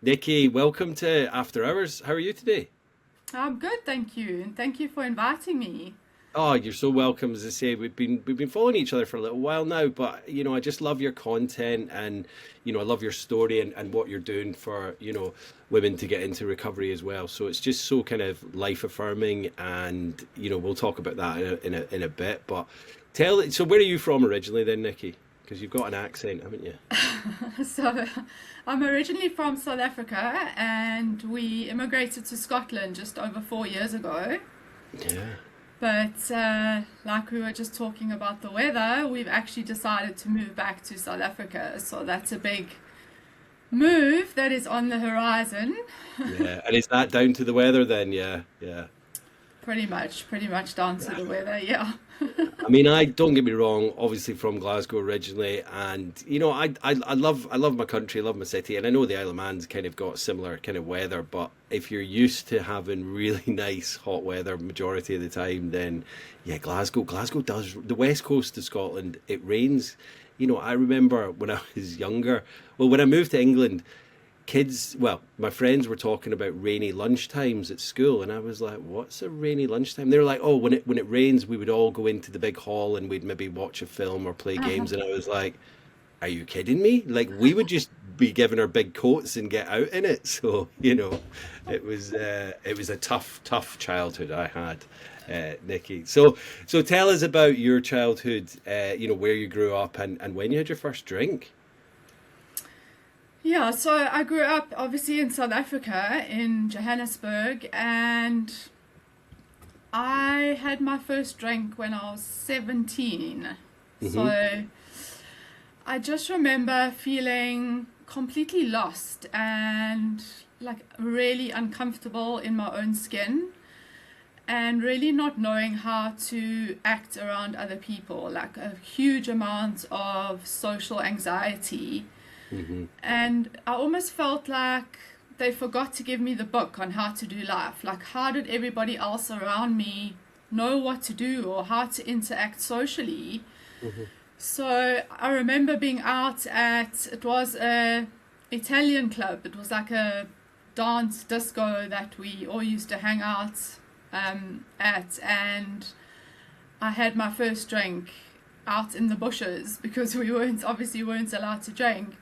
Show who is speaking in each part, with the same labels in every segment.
Speaker 1: Nikki, welcome to After Hours. How are you today?
Speaker 2: I'm good, thank you, and thank you for inviting me.
Speaker 1: Oh, you're so welcome. As I say, we've been following each other for a little while now, but I just love your content and I love your story and what you're doing for, women to get into recovery as well. So it's just so kind of life affirming and we'll talk about that in a bit. But so where are you from originally then, Nikki? Because you've got an accent, haven't you?
Speaker 2: So, I'm originally from South Africa, and we immigrated to Scotland just over 4 years ago.
Speaker 1: Yeah.
Speaker 2: But like we were just talking about the weather, we've actually decided to move back to South Africa. So that's a big move that is on the horizon.
Speaker 1: Yeah. And is that down to the weather then? Yeah. Yeah.
Speaker 2: Pretty much down to the weather. Yeah.
Speaker 1: I mean, I don't get me wrong, obviously from Glasgow originally, and I love my country, I love my city, and I know the Isle of Man's kind of got similar kind of weather, but if you're used to having really nice hot weather majority of the time, then yeah, Glasgow does the west coast of Scotland, it rains. I remember when I was younger, well, when I moved to England, my friends were talking about rainy lunchtimes at school, and I was like, "What's a rainy lunchtime?" They were like, "Oh, when it rains, we would all go into the big hall and we'd maybe watch a film or play games." And I was like, "Are you kidding me? Like we would just be given our big coats and get out in it." So it was a tough childhood I had, Nikki. So tell us about your childhood. Where you grew up and when you had your first drink.
Speaker 2: Yeah, so I grew up obviously in South Africa, in Johannesburg, and I had my first drink when I was 17.
Speaker 1: Hmm.
Speaker 2: So I just remember feeling completely lost and like really uncomfortable in my own skin and really not knowing how to act around other people, like a huge amount of social anxiety.
Speaker 1: Hmm.
Speaker 2: And I almost felt like they forgot to give me the book on how to do life. Like, how did everybody else around me know what to do or how to interact socially?
Speaker 1: Hmm.
Speaker 2: So I remember being out at, it was a Italian club. It was like a dance disco that we all used to hang out at, and I had my first drink out in the bushes because we weren't allowed to drink.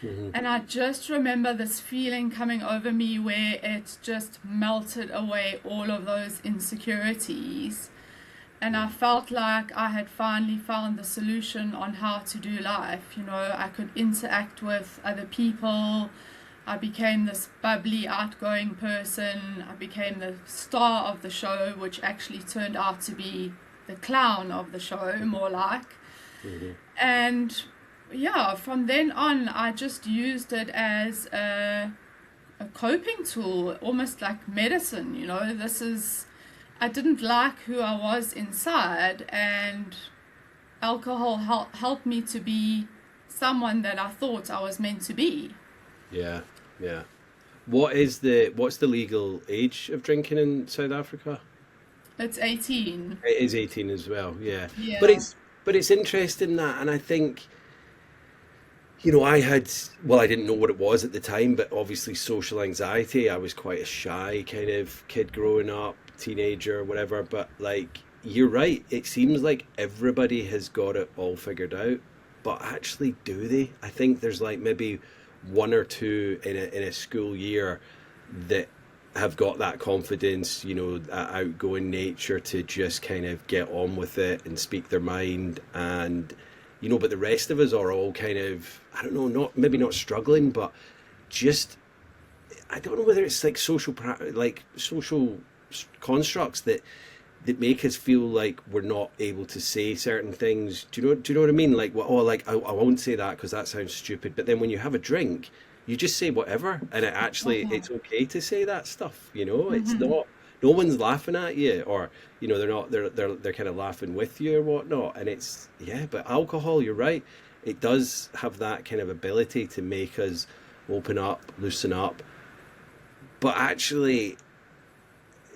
Speaker 1: Hmm.
Speaker 2: And I just remember this feeling coming over me where it just melted away all of those insecurities. And I felt like I had finally found the solution on how to do life. I could interact with other people. I became this bubbly, outgoing person. I became the star of the show, which actually turned out to be the clown of the show, more like.
Speaker 1: Hmm.
Speaker 2: And yeah, from then on, I just used it as a coping tool, almost like medicine. I didn't like who I was inside, and alcohol helped me to be someone that I thought I was meant to be.
Speaker 1: Yeah, yeah. What's the legal age of drinking in South Africa?
Speaker 2: It's 18.
Speaker 1: It is 18 as well, yeah. But
Speaker 2: Yeah.
Speaker 1: it's interesting that, and I think, I didn't know what it was at the time, but obviously social anxiety. I was quite a shy kind of kid growing up, teenager, whatever. But like, you're right. It seems like everybody has got it all figured out, but actually, do they? I think there's like maybe one or two in a school year that have got that confidence, that outgoing nature to just kind of get on with it and speak their mind. And but the rest of us are all kind of, I don't know, not maybe not struggling, but just, I don't know whether it's like like social constructs that make us feel like we're not able to say certain things. Do you know what I mean? Like, well, oh, like I won't say that because that sounds stupid. But then when you have a drink, you just say whatever, and it's okay to say that stuff. It's not. No one's laughing at you, or they're not. They're kind of laughing with you or whatnot. And it's, yeah, but alcohol, you're right. It does have that kind of ability to make us open up, loosen up. But actually,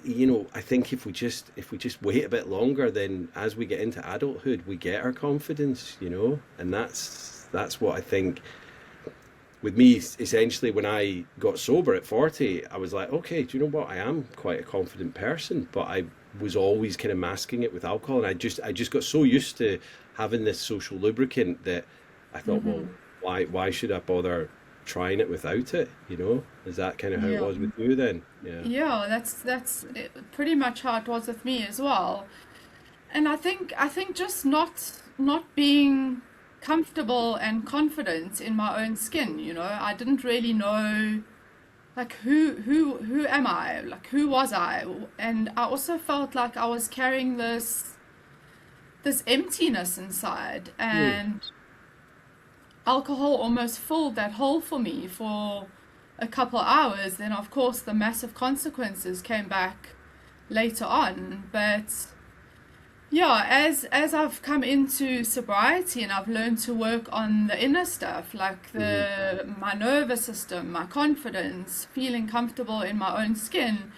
Speaker 1: I think if we just wait a bit longer, then as we get into adulthood, we get our confidence, and that's what I think with me, essentially, when I got sober at 40, I was like, okay, do you know what? I am quite a confident person, but I was always kind of masking it with alcohol, and I just got so used to having this social lubricant that I thought, well, why should I bother trying it without it? Is that kind of how it
Speaker 2: Yeah.
Speaker 1: was with you then? Yeah.
Speaker 2: Yeah, that's pretty much how it was with me as well. And I think just not being comfortable and confident in my own skin, I didn't really know like who am I? Like who was I? And I also felt like I was carrying this emptiness inside,
Speaker 1: Hmm.
Speaker 2: and alcohol almost filled that hole for me for a couple hours. Then of course the massive consequences came back later on, but yeah, as I've come into sobriety and I've learned to work on the inner stuff, like
Speaker 1: Hmm.
Speaker 2: the my nervous system, my confidence, feeling comfortable in my own skin.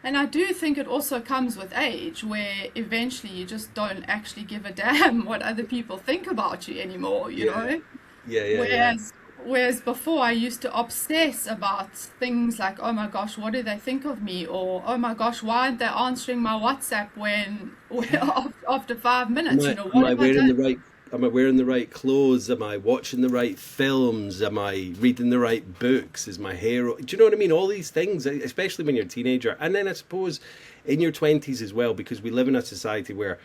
Speaker 2: And I do think it also comes with age, where eventually you just don't actually give a damn what other people think about you anymore, you
Speaker 1: Yeah.
Speaker 2: know?
Speaker 1: Yeah. Yeah. Yeah.
Speaker 2: Whereas before I used to obsess about things like, oh my gosh, what do they think of me? Or oh my gosh, why aren't they answering my WhatsApp when
Speaker 1: Yeah.
Speaker 2: after 5 minutes?
Speaker 1: Am
Speaker 2: What
Speaker 1: I
Speaker 2: have I
Speaker 1: wearing the
Speaker 2: done?
Speaker 1: right am I wearing the right clothes? Am I watching the right films? Am I reading the right books? Is my hair do you know what I mean? All these things, especially when you're a teenager. And then I suppose in your 20s as well, because we live in a society where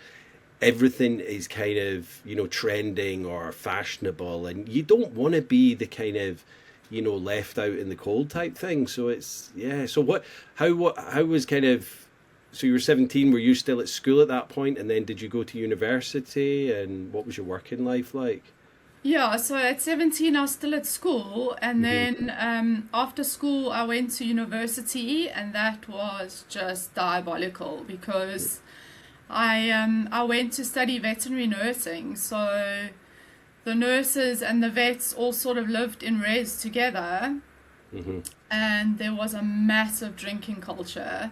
Speaker 1: everything is kind of, trending or fashionable, and you don't want to be the kind of, left out in the cold type thing. So it's, yeah. So how was kind of, so you were 17, were you still at school at that point, and then did you go to university, and what was your working life like?
Speaker 2: Yeah, so at 17 I was still at school, and
Speaker 1: Hmm.
Speaker 2: then after school I went to university, and that was just diabolical because I went to study veterinary nursing. So the nurses and the vets all sort of lived in res together,
Speaker 1: Hmm.
Speaker 2: and there was a massive drinking culture.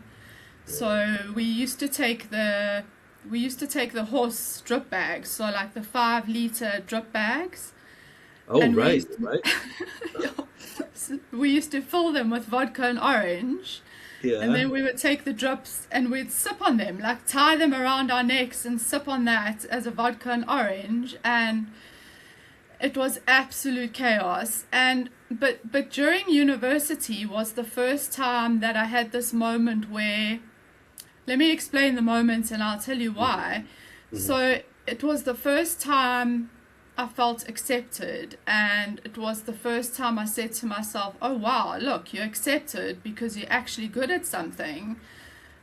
Speaker 2: So we used to take the horse drip bags, so like the 5 liter drip bags,
Speaker 1: Oh,
Speaker 2: and we
Speaker 1: right,
Speaker 2: used to
Speaker 1: right.
Speaker 2: we used to fill them with vodka and orange, and
Speaker 1: Yeah.
Speaker 2: then we would take the drips and we'd sip on them, like tie them around our necks and sip on that as a vodka and orange, and it was absolute chaos. And but during university was the first time that I had this moment where, let me explain the moment and I'll tell you
Speaker 1: Hmm.
Speaker 2: why.
Speaker 1: Hmm.
Speaker 2: So it was the first time I felt accepted, and it was the first time I said to myself, oh wow, look, you're accepted because you're actually good at something.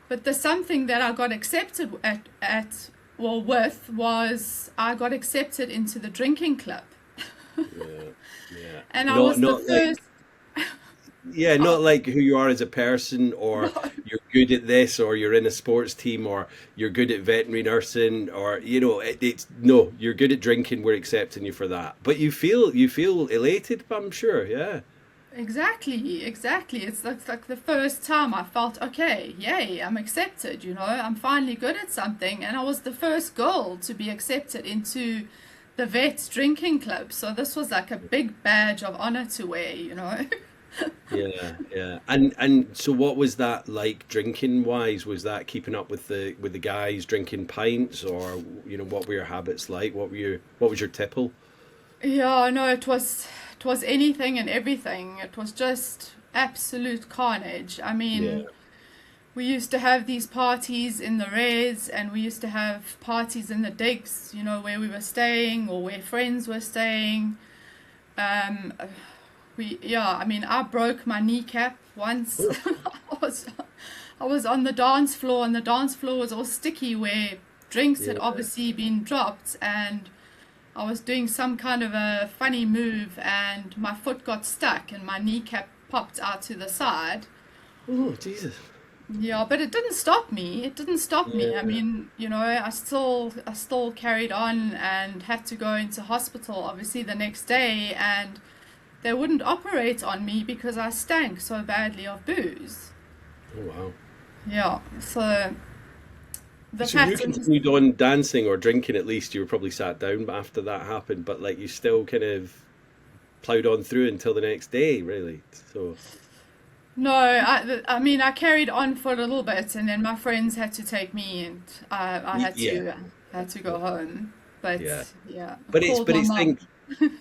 Speaker 2: But the something that I got accepted at well with was I got accepted into the drinking club.
Speaker 1: Yeah. Yeah.
Speaker 2: And I
Speaker 1: Not
Speaker 2: was the
Speaker 1: not like
Speaker 2: first.
Speaker 1: Yeah,
Speaker 2: Oh,
Speaker 1: not like who you are as a person, or
Speaker 2: no.
Speaker 1: you're good at this, or you're in a sports team, or you're good at veterinary nursing, or it's no, you're good at drinking. We're accepting you for that. But you feel elated, I'm sure. Yeah,
Speaker 2: Exactly. It's like the first time I felt, okay, yay, I'm accepted, I'm finally good at something. And I was the first girl to be accepted into the vet's drinking club. So this was like a big badge of honor to wear.
Speaker 1: yeah, yeah. And so, what was that like drinking wise? Was that keeping up with the guys drinking pints, or what were your habits like? What was your tipple?
Speaker 2: Yeah, no, it was anything and everything. It was just absolute carnage. I
Speaker 1: Yeah.
Speaker 2: mean, we used to have these parties in the res, and we used to have parties in the digs, where we were staying or where friends were staying. Um, I mean, I broke my kneecap once.
Speaker 1: Oh,
Speaker 2: I was, I was on the dance floor, and the dance floor was all sticky where drinks had
Speaker 1: yeah.
Speaker 2: obviously been dropped, and I was doing some kind of a funny move, and my foot got stuck, and my kneecap popped out to the side.
Speaker 1: Oh, Jesus.
Speaker 2: Yeah, but it didn't stop me. It didn't stop me. I
Speaker 1: Yeah.
Speaker 2: mean, I still carried on and had to go into hospital obviously the next day, and they wouldn't operate on me because I stank so badly of booze.
Speaker 1: Oh, wow.
Speaker 2: Yeah, so the
Speaker 1: So you
Speaker 2: pattern.
Speaker 1: continued on dancing or drinking, at least you were probably sat down after that happened, but like you still kind of ploughed on through until the next day, really. So
Speaker 2: No, I mean, I carried on for a little bit, and then my friends had to take me, and I
Speaker 1: yeah,
Speaker 2: had to go home. But
Speaker 1: yeah.
Speaker 2: yeah, I
Speaker 1: But it's
Speaker 2: called my mum.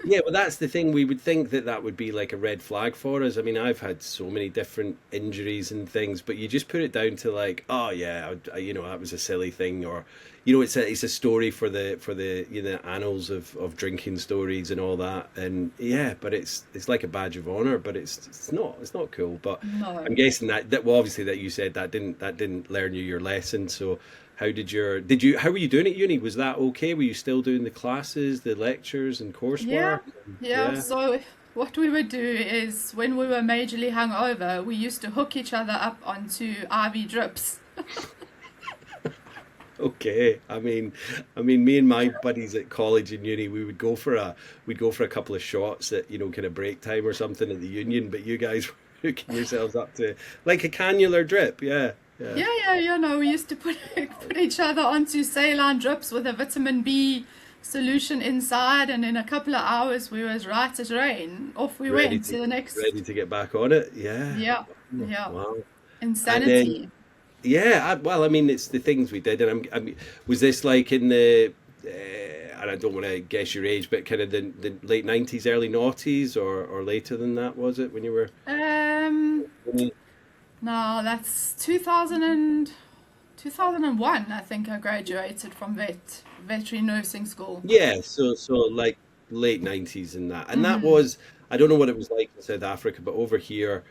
Speaker 1: yeah, well, that's the thing. We would think that that would be like a red flag for us. I mean, I've had so many different injuries and things, but you just put it down to like, oh yeah, that was a silly thing, or it's a story for the annals of drinking stories and all that, and yeah, but it's like a badge of honor, but it's not cool. But I'm
Speaker 2: No.
Speaker 1: guessing that well, obviously that you said that didn't learn you your lesson, so. How were you doing at uni? Was that okay? Were you still doing the classes, the lectures and
Speaker 2: Yeah,
Speaker 1: coursework?
Speaker 2: yeah.
Speaker 1: Yeah.
Speaker 2: So what we would do is when we were majorly hungover, we used to hook each other up onto IV drips.
Speaker 1: Okay. I mean, me and my buddies at college and uni, we'd go for a couple of shots at, kind of break time or something at the union, but you guys were hooking yourselves up to like a cannular drip. Yeah. Yeah.
Speaker 2: Yeah, yeah, you know, we used to put put each other onto saline drips with a vitamin B solution inside, and in a couple of hours we was right as rain. Off we
Speaker 1: Ready
Speaker 2: went
Speaker 1: to
Speaker 2: to the next.
Speaker 1: ready to get back on it. Yeah.
Speaker 2: Yeah, yeah,
Speaker 1: Wow. And then
Speaker 2: insanity.
Speaker 1: yeah, well, I mean, it's the things we did, and was this like in the, and I don't want to guess your age, but kind of the late '90s, early noughties, or later than that, was it when you were?
Speaker 2: Um, no, that's 2001. I think I graduated from veterinary nursing school.
Speaker 1: Yeah, so like late '90s and that
Speaker 2: Hmm.
Speaker 1: was, I don't know what it was like in South Africa, but over here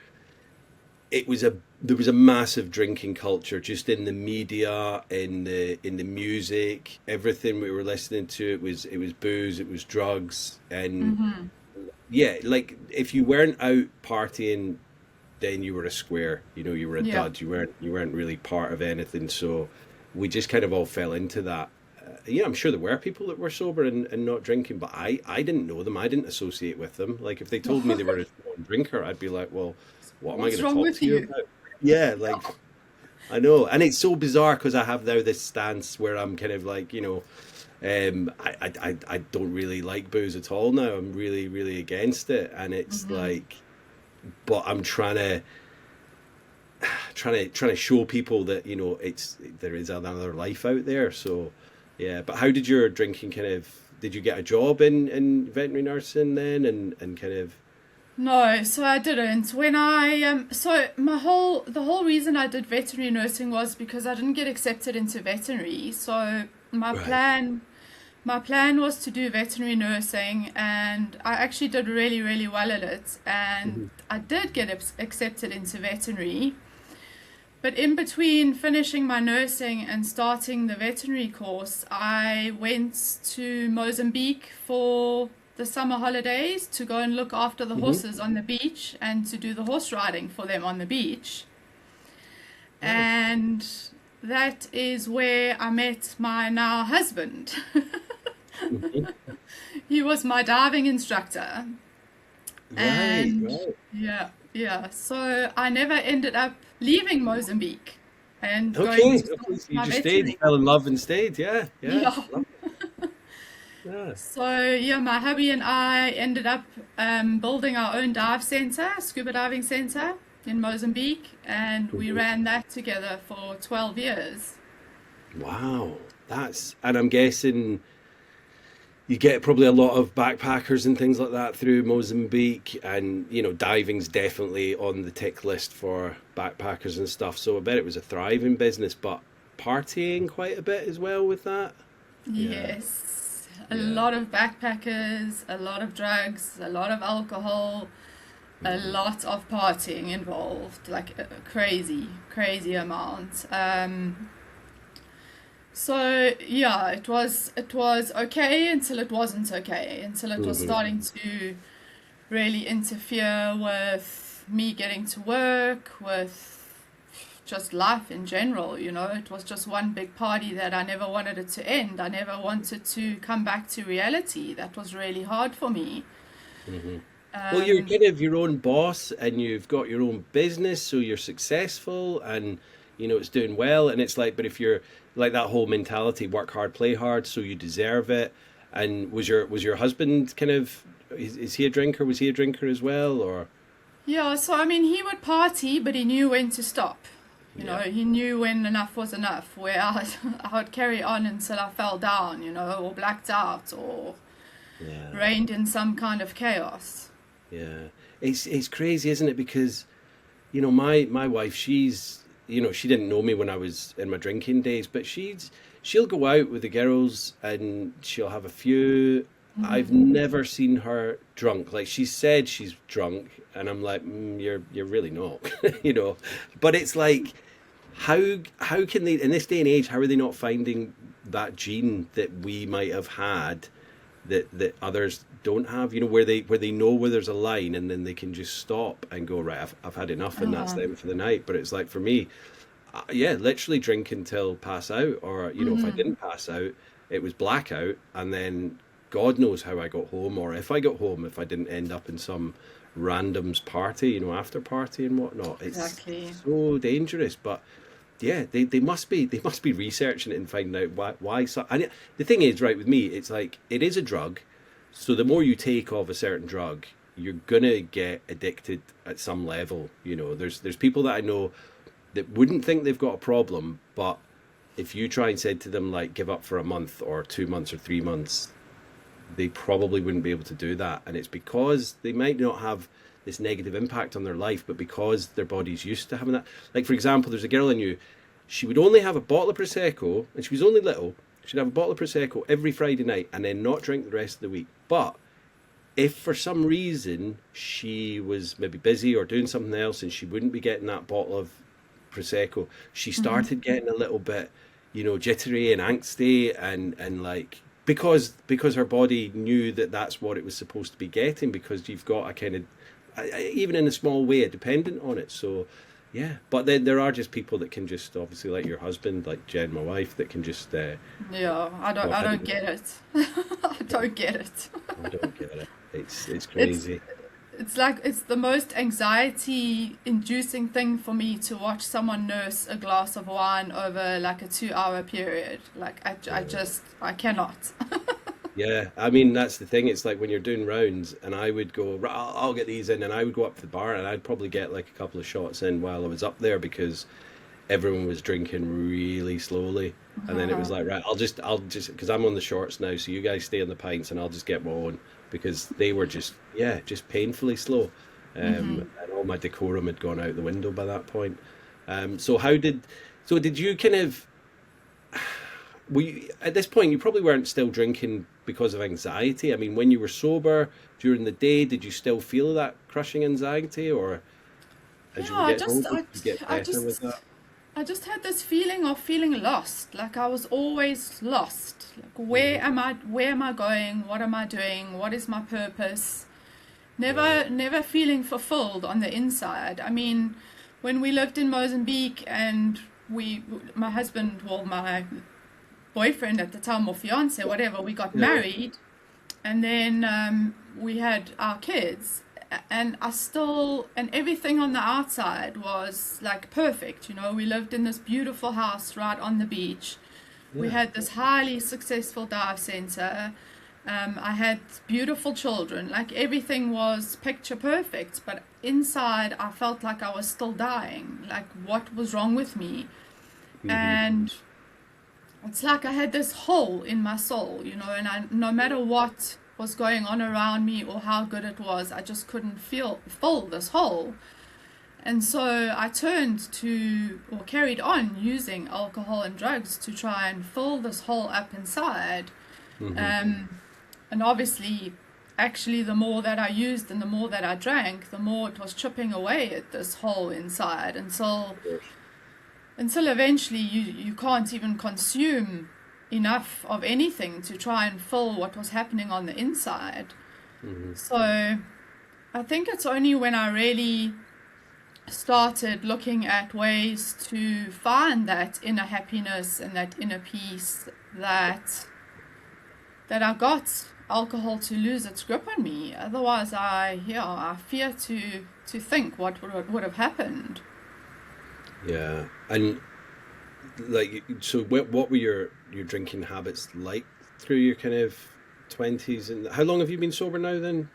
Speaker 1: there was a massive drinking culture just in the media, in the music, everything we were listening to. It was booze, it was drugs, and
Speaker 2: Hmm.
Speaker 1: yeah, like if you weren't out partying, then you were a square. You were a
Speaker 2: Yeah.
Speaker 1: dud. You weren't really part of anything. So we just kind of all fell into that. Yeah, I'm sure there were people that were sober and not drinking, but I didn't know them. I didn't associate with them. Like if they told me they were a strong drinker, I'd be like, well, what am I
Speaker 2: What's
Speaker 1: going to
Speaker 2: wrong
Speaker 1: talk
Speaker 2: with
Speaker 1: to you
Speaker 2: you?
Speaker 1: about? Yeah, like I know, and it's so bizarre because I have now this stance where I'm kind of like, I don't really like booze at all now. I'm really, really against it, and it's
Speaker 2: Hmm.
Speaker 1: like, but I'm trying to show people that there is another life out there. So yeah, but how did your drinking kind of, did you get a job in veterinary nursing then, and kind of
Speaker 2: No, so I didn't. When I so the whole reason I did veterinary nursing was because I didn't get accepted into veterinary. So my
Speaker 1: right.
Speaker 2: plan my plan was to do veterinary nursing, and I actually did really, really well at it. And
Speaker 1: Mhm.
Speaker 2: I did get accepted into veterinary. But in between finishing my nursing and starting the veterinary course, I went to Mozambique for the summer holidays to go and look after the
Speaker 1: Mhm.
Speaker 2: horses on the beach and to do the horse riding for them on the beach.
Speaker 1: Wow.
Speaker 2: And that is where I met my now husband.
Speaker 1: Mhm.
Speaker 2: He was my diving instructor.
Speaker 1: Right,
Speaker 2: And
Speaker 1: right.
Speaker 2: yeah, yeah. So I never ended up leaving Mozambique and going
Speaker 1: Okay,
Speaker 2: to
Speaker 1: okay,
Speaker 2: start
Speaker 1: so you
Speaker 2: my
Speaker 1: just stayed,
Speaker 2: veterinary
Speaker 1: fell in
Speaker 2: course.
Speaker 1: love and stayed. Yeah, yeah.
Speaker 2: Yeah.
Speaker 1: Love it. Yeah.
Speaker 2: So yeah, my hubby and I ended up building our own dive center, scuba diving center in Mozambique, and we
Speaker 1: Mhm.
Speaker 2: ran that together for 12 years.
Speaker 1: Wow. And I'm guessing you get probably a lot of backpackers and things like that through Mozambique, and diving's definitely on the tick list for backpackers and stuff. So I bet it was a thriving business, but partying quite a bit as well with that. Yeah,
Speaker 2: Yes, a
Speaker 1: yeah.
Speaker 2: lot of backpackers, a lot of drugs, a lot of alcohol, a
Speaker 1: Mhm.
Speaker 2: lot of partying involved, like a crazy, crazy amount. So yeah, it was okay until it wasn't okay, until it was
Speaker 1: Mhm.
Speaker 2: starting to really interfere with me getting to work, with just life in general. It was just one big party that I never wanted it to end. I never wanted to come back to reality. That was really hard for me.
Speaker 1: Mhm. Well, you're
Speaker 2: Um,
Speaker 1: kind of your own boss and you've got your own business, so you're successful and it's doing well. And it's like, but if you're like that whole mentality, work hard, play hard, so you deserve it. And was your husband kind of is he a drinker? Was he a drinker as well, or?
Speaker 2: Yeah, so I mean, he would party, but he knew when to stop. You know,
Speaker 1: Yeah,
Speaker 2: he knew when enough was enough, where I would carry on until I fell down, or blacked out, or
Speaker 1: yeah,
Speaker 2: reigned in some kind of chaos.
Speaker 1: yeah. It's crazy, isn't it? Because my wife, she didn't know me when I was in my drinking days, but she'll go out with the girls and she'll have a few. I've never seen her drunk. Like, she said she's drunk, and I'm like, you're really not, But it's like, how can they, in this day and age, how are they not finding that gene that we might have had, that others don't have, where they know where there's a line, and then they can just stop and go, right, I've had enough, and that's
Speaker 2: Uh,
Speaker 1: them for the night. But it's like, for me, yeah, literally drink until pass out, or if I didn't pass out, it was blackout, and then God knows how I got home, or if I got home, if I didn't end up in some random's party, after party and whatnot. It's
Speaker 2: exactly.
Speaker 1: so dangerous. But yeah, they must be researching it and finding out why so. And the thing is, right, with me, it's like, it is a drug, so the more you take of a certain drug, you're gonna get addicted at some level. There's people that I know that wouldn't think they've got a problem, but if you try and said to them, like, give up for a month or 2 months or 3 months, they probably wouldn't be able to do that. And it's because they might not have this negative impact on their life, but because their body's used to having that. Like, for example, there's a girl I knew, she would only have a bottle of Prosecco, and she was only little. She'd have a bottle of Prosecco every Friday night and then not drink the rest of the week. But if for some reason she was maybe busy or doing something else and she wouldn't be getting that bottle of Prosecco, she started getting a little bit, jittery and angsty, and like, because her body knew that that's what it was supposed to be getting, because you've got a kind of, even in a small way, a dependent on it. So yeah, but then there are just people that can just, obviously, like your husband, like Jen, my wife, that can just
Speaker 2: Yeah, I don't
Speaker 1: go
Speaker 2: I
Speaker 1: ahead
Speaker 2: don't
Speaker 1: and
Speaker 2: get it. I don't get it.
Speaker 1: I don't get it. It's
Speaker 2: It's
Speaker 1: crazy.
Speaker 2: it's like it's the most anxiety inducing thing for me to watch someone nurse a glass of wine over like a 2 hour period. Like I just I cannot.
Speaker 1: Yeah, I mean, that's the thing. It's like when you're doing rounds, and I would go, "Right, I'll get these in," and I would go up to the bar, and I'd probably get like a couple of shots in while I was up there, because everyone was drinking really slowly. And then it was like, right, I'll just, because I'm on the shorts now, so you guys stay on the pints, and I'll just get my own, because they were just, yeah, just painfully slow. And all my decorum had gone out the window by that point. So did you kind of, at this point, you probably weren't still drinking because of anxiety. I mean, when you were sober during the day, did you still feel that crushing anxiety, or as
Speaker 2: Yeah,
Speaker 1: you were getting older, did you get
Speaker 2: I
Speaker 1: better with
Speaker 2: just
Speaker 1: that?
Speaker 2: I just had this feeling of feeling lost. Like I was always lost. Like where am I going? What am I doing? What is my purpose?
Speaker 1: Right.
Speaker 2: Never feeling fulfilled on the inside. I mean, when we lived in Mozambique and my husband, well, my boyfriend at the time, or fiance, whatever, we got
Speaker 1: Yeah.
Speaker 2: married, and then we had our kids, and and everything on the outside was like perfect. We lived in this beautiful house right on the beach. We
Speaker 1: Yeah.
Speaker 2: had this highly successful dive center. I had beautiful children. Like everything was picture perfect, but inside I felt like I was still dying. Like what was wrong with me?
Speaker 1: Hmm.
Speaker 2: And it's like I had this hole in my soul, and no matter what was going on around me or how good it was, I just couldn't fill this hole. And so I turned to, or carried on using alcohol and drugs to try and fill this hole up inside.
Speaker 1: Hmm.
Speaker 2: Um, and obviously, actually, the more that I used and the more that I drank, the more it was chipping away at this hole inside, until eventually you can't even consume enough of anything to try and fill what was happening on the inside.
Speaker 1: Hmm.
Speaker 2: So I think it's only when I really started looking at ways to find that inner happiness and that inner peace that I got alcohol to lose its grip on me. Otherwise, I fear to think what would have happened.
Speaker 1: Yeah. And like, so what were your drinking habits like through your kind of 20s? And how long have you been sober now then?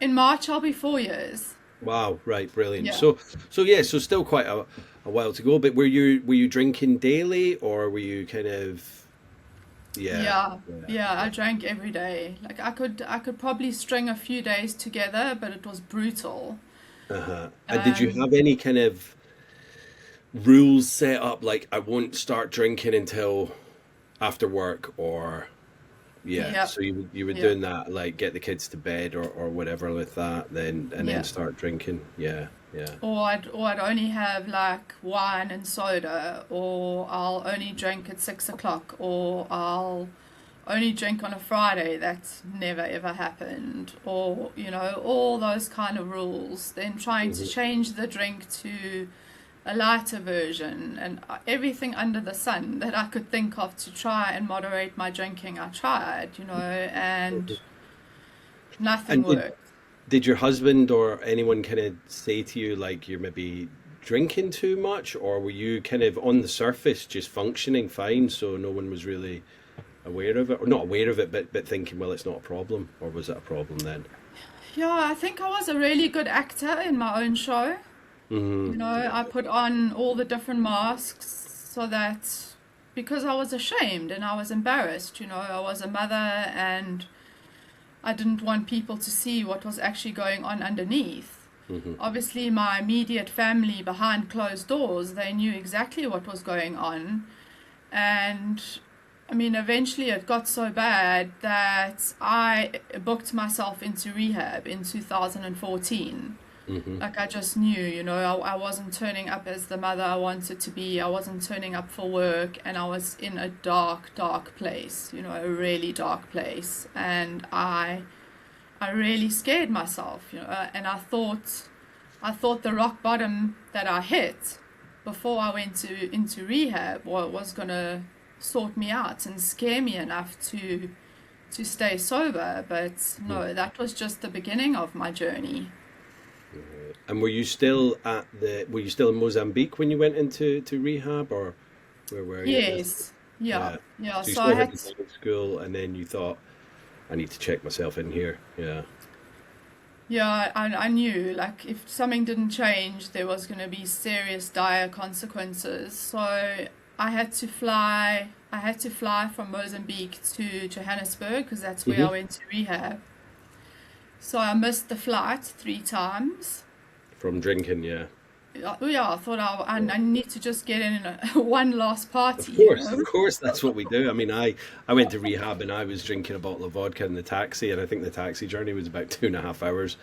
Speaker 2: In March, I'll be 4 years.
Speaker 1: Wow, right, brilliant.
Speaker 2: Yeah.
Speaker 1: So yeah, so still quite a while to go. But were you drinking daily, or were you kind of yeah,
Speaker 2: Yeah,
Speaker 1: yeah,
Speaker 2: yeah, I
Speaker 1: yeah.
Speaker 2: drank every day. Like I could probably string a few days together, but it was brutal.
Speaker 1: Uh-huh. And did you
Speaker 2: Um,
Speaker 1: have any kind of rules set up, like I won't start drinking until after work, or yeah,
Speaker 2: yeah,
Speaker 1: so you were
Speaker 2: yeah,
Speaker 1: doing that, like get the kids to bed or whatever with that, then and then
Speaker 2: yeah.
Speaker 1: start drinking. Yeah, yeah.
Speaker 2: Or I'd only have like wine and soda, or I'll only drink at 6 o'clock, or I'll only drink on a Friday. That's never ever happened. Or, all those kind of rules. Then trying to
Speaker 1: Hmm.
Speaker 2: change the drink to a lighter version, and everything under the sun that I could think of to try and moderate my drinking, I tried, and nothing
Speaker 1: And
Speaker 2: worked.
Speaker 1: did your husband or anyone kind of say to you like you're maybe drinking too much, or were you kind of on the surface just functioning fine, so no one was really aware of it, or not aware of it, but thinking, well, it's not a problem, or was it a problem then?
Speaker 2: Yeah, I think I was a really good actor in my own show.
Speaker 1: Hmm.
Speaker 2: I put on all the different masks so that because I was ashamed and I was embarrassed, I was a mother and I didn't want people to see what was actually going on underneath.
Speaker 1: Hmm.
Speaker 2: Obviously, my immediate family behind closed doors, they knew exactly what was going on. And I mean, eventually it got so bad that I booked myself into rehab in 2014.
Speaker 1: Hmm.
Speaker 2: Like I just knew, I wasn't turning up as the mother I wanted to be. I wasn't turning up for work, and I was in a dark, dark place, a really dark place. And I really scared myself, and I thought the rock bottom that I hit before I went into rehab was gonna sort me out and scare me enough to stay sober. But no, that was just the beginning of my journey.
Speaker 1: And were you still in Mozambique when you went into rehab, or where were you at this?
Speaker 2: Yes, yeah,
Speaker 1: Yeah.
Speaker 2: yeah.
Speaker 1: So you
Speaker 2: So I
Speaker 1: still had
Speaker 2: had,
Speaker 1: to go to school, and then you thought, I need to check myself in here. Yeah.
Speaker 2: yeah, I knew like if something didn't change, there was going to be serious, dire consequences. So I had to fly. I had to fly from Mozambique to Johannesburg because that's where I
Speaker 1: Hmm.
Speaker 2: went to rehab. So I missed the flight 3 times.
Speaker 1: From drinking, yeah.
Speaker 2: Yeah, I thought
Speaker 1: Yeah.
Speaker 2: I need to just get in one last
Speaker 1: Of
Speaker 2: party,
Speaker 1: course, of course, that's what we do. I mean, I went to rehab and I was drinking a bottle of vodka in the taxi, and I think the taxi journey was about 2.5 hours.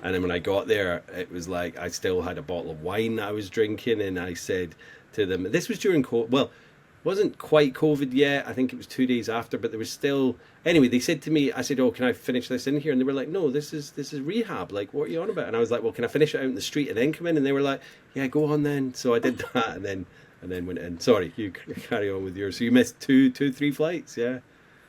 Speaker 1: And then when I got there, it was like I still had a bottle of wine that I was drinking, and I said to them, this was during COVID. Well, wasn't quite COVID yet. I think it was 2 days after, but there was still. Anyway, they said to me, I said, "Oh, can I finish this in here?" And they were like, "No, this is rehab. Like, what are you on about?" And I was like, "Well, can I finish it out in the street and then come in?" And they were like, "Yeah, go on then." So I did that, and then went in. Sorry, you carry on with yours. So you missed two, 3 flights, yeah.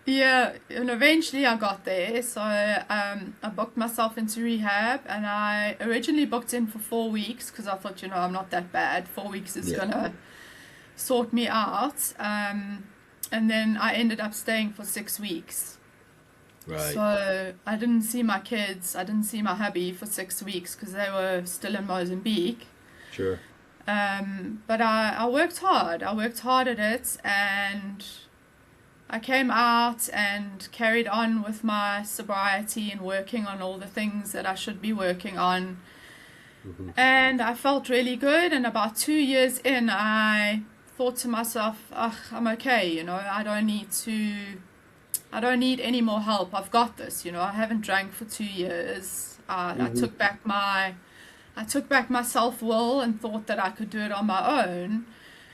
Speaker 2: Yeah, and eventually I got there. So I booked myself into rehab, and I originally booked in for 4 weeks because I thought, I'm not that bad. 4 weeks is
Speaker 1: Yeah.
Speaker 2: gonna sort me out. And then I ended up staying for 6 weeks.
Speaker 1: Right.
Speaker 2: So I didn't see my kids. I didn't see my hubby for 6 weeks because they were still in Mozambique.
Speaker 1: Sure.
Speaker 2: But I worked hard. I worked hard at it, and I came out and carried on with my sobriety and working on all the things that I should be working on.
Speaker 1: Hmm.
Speaker 2: And I felt really good. And about 2 years in, I thought to myself, ugh, I'm okay. I don't need any more help. I've got this. I haven't drank for 2 years. I
Speaker 1: Hmm.
Speaker 2: took back my self will and thought that I could do it on my own.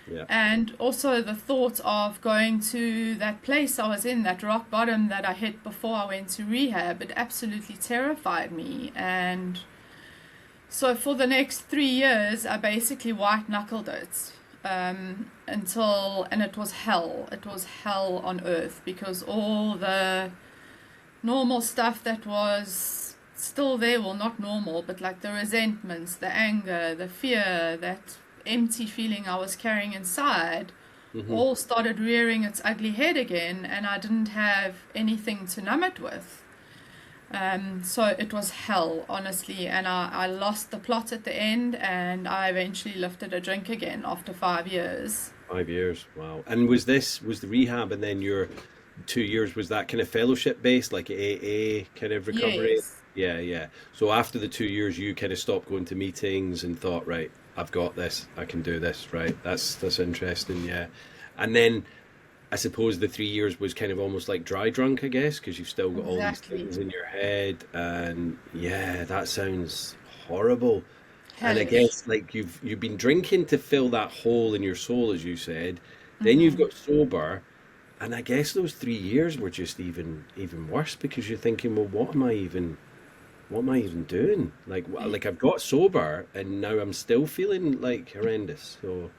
Speaker 1: Yeah.
Speaker 2: And also the thought of going to that place I was in, that rock bottom that I hit before I went to rehab, it absolutely terrified me. And so for the next 3 years, I basically white knuckled it and it was hell. It was hell on earth because all the normal stuff that was still there, well, not normal, but like the resentments, the anger, the fear, that empty feeling I was carrying inside,
Speaker 1: Hmm.
Speaker 2: all started rearing its ugly head again, and I didn't have anything to numb it with. So it was hell, honestly, and I lost the plot at the end, and I eventually lifted a drink again after 5 years.
Speaker 1: 5 years. Wow. And was the rehab and then your 2 years, was that kind of fellowship based, like AA kind of recovery?
Speaker 2: Yes.
Speaker 1: Yeah, yeah. So after the 2 years, you kind of stopped going to meetings and thought, right, I've got this. I can do this. Right. That's interesting. Yeah. And then I suppose the 3 years was kind of almost like dry drunk, I guess, because you've still got all these
Speaker 2: Exactly.
Speaker 1: things in your head. And yeah, that sounds horrible. And I
Speaker 2: Hellish.
Speaker 1: guess like you've been drinking to fill that hole in your soul, as you said. Then you've got sober, and I guess those 3 years were just even worse because you're thinking, well, what am I even doing? Like I've got sober, and now I'm still feeling like horrendous. So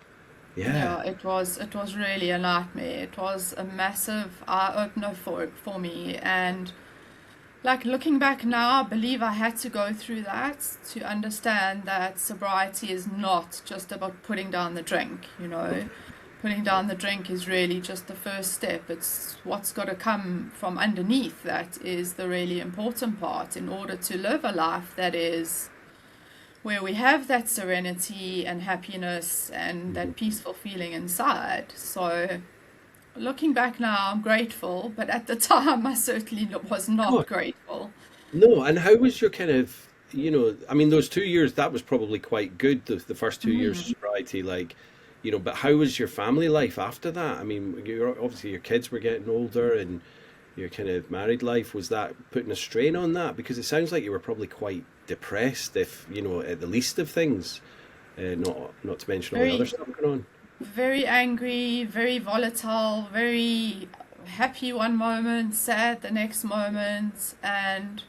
Speaker 1: yeah,
Speaker 2: Yeah, it was really a nightmare. It was a massive eye opener for me, and like looking back now, I believe I had to go through that to understand that sobriety is not just about putting down the drink, you know. Putting down the drink is really just the first step. It's what's got to come from underneath that is the really important part in order to live a life that is where we have that serenity and happiness and
Speaker 1: mhm.
Speaker 2: that peaceful feeling inside. So looking back now, I'm grateful, but at the time, I certainly was not
Speaker 1: God,
Speaker 2: grateful.
Speaker 1: no. And how was your kind of, I mean, those 2 years, that was probably quite good, the first 2 years of sobriety, like, but how was your family life after that? I mean, obviously your kids were getting older and your kind of married life, was that putting a strain on that? Because it sounds like you were probably quite depressed, if, at the least of things, not to mention all the other
Speaker 2: Very,
Speaker 1: stuff going on.
Speaker 2: very angry, very volatile, very happy one moment, sad the next moment, and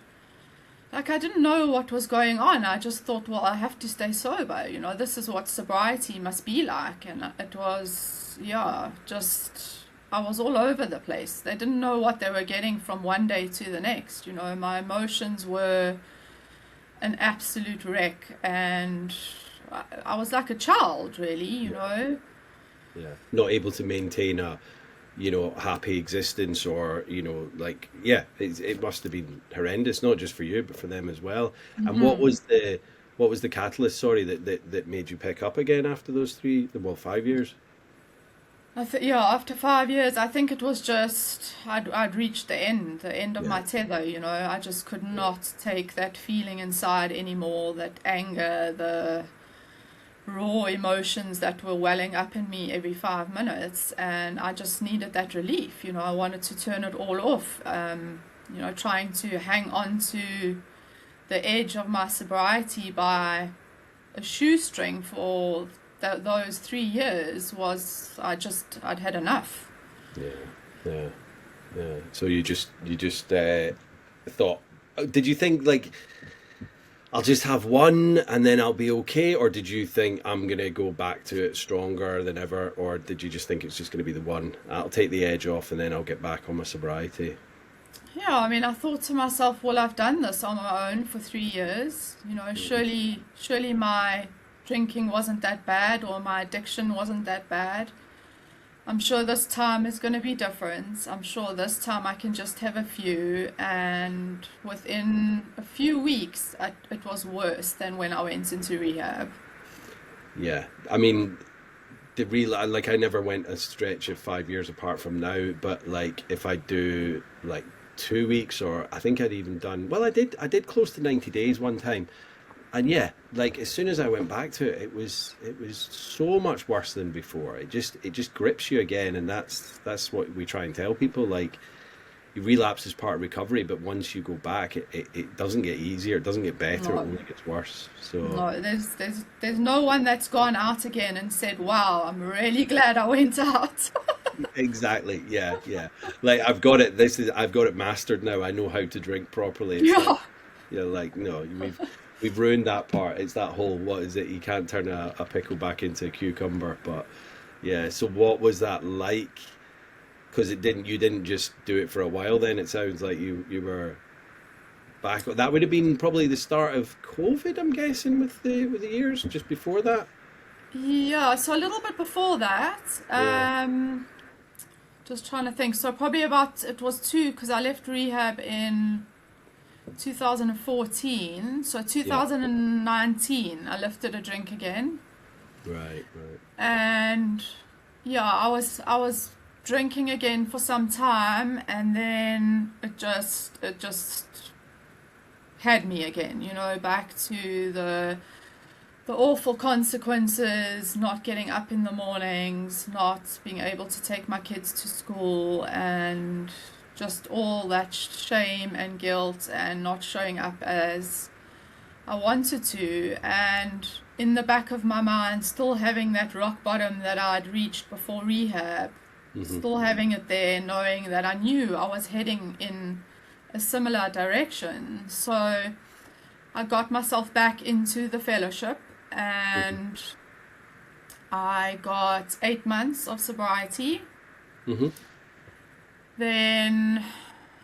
Speaker 2: like I didn't know what was going on. I just thought, well, I have to stay sober. This is what sobriety must be like. And it was, yeah, just I was all over the place. They didn't know what they were getting from one day to the next. My emotions were an absolute wreck, and I was like a child, really.
Speaker 1: Yeah, not able to maintain a, happy existence, or, like, yeah, it must have been horrendous, not just for you, but for them as well. And what was the catalyst, sorry, that made you pick up again after those 5 years?
Speaker 2: Yeah, after 5 years, I think it was just I'd reached the end of
Speaker 1: Yeah,
Speaker 2: my tether. I just could
Speaker 1: yeah,
Speaker 2: not take that feeling inside anymore, that anger, the raw emotions that were welling up in me every 5 minutes, and I just needed that relief. I wanted to turn it all off. Trying to hang on to the edge of my sobriety by a shoestring for those 3 years was I'd had enough.
Speaker 1: yeah, yeah, yeah. So you just thought, did you think like, I'll just have one and then I'll be okay? Or did you think I'm going to go back to it stronger than ever? Or did you just think it's just going to be the one? I'll take the edge off and then I'll get back on my sobriety.
Speaker 2: Yeah, I mean, I thought to myself, well, I've done this on my own for 3 years. Surely my drinking wasn't that bad, or my addiction wasn't that bad. I'm sure this time is going to be different. I'm sure this time I can just have a few, and within a few weeks, it was worse than when I went into rehab.
Speaker 1: Yeah. I mean, the real, like, I never went a stretch of 5 years apart from now, but like, if I do like 2 weeks, or I think I'd even done, well, I did close to 90 days one time. And yeah, like as soon as I went back to it, it was so much worse than before. It just grips you again, and that's what we try and tell people. Like, you relapse is part of recovery, but once you go back, it doesn't get easier, it doesn't get better, it
Speaker 2: No,
Speaker 1: only gets worse. So
Speaker 2: no, there's no one that's gone out again and said, "Wow, I'm really glad I went out."
Speaker 1: exactly, yeah, yeah. Like, I've got it mastered now. I know how to drink properly. It's like,
Speaker 2: Yeah.
Speaker 1: like, no, we've ruined that part. It's that whole, what is it? You can't turn a pickle back into a cucumber. But yeah, so what was that like? Because you didn't just do it for a while. Then it sounds like you were back. That would have been probably the start of COVID, I'm guessing, with the years just before that.
Speaker 2: Yeah, so a little bit before that,
Speaker 1: Yeah,
Speaker 2: just trying to think. So probably about it was two because I left rehab in 2014. So
Speaker 1: Yeah.
Speaker 2: 2019, I lifted a drink again.
Speaker 1: Right. Right.
Speaker 2: And yeah, I was drinking again for some time, and then it just had me again, back to the awful consequences, not getting up in the mornings, not being able to take my kids to school, and just all that shame and guilt, and not showing up as I wanted to. And in the back of my mind, still having that rock bottom that I'd reached before rehab,
Speaker 1: Hmm.
Speaker 2: still having it there, knowing that I knew I was heading in a similar direction. So I got myself back into the fellowship,
Speaker 1: Hmm.
Speaker 2: and I got 8 months of sobriety.
Speaker 1: Hmm.
Speaker 2: Then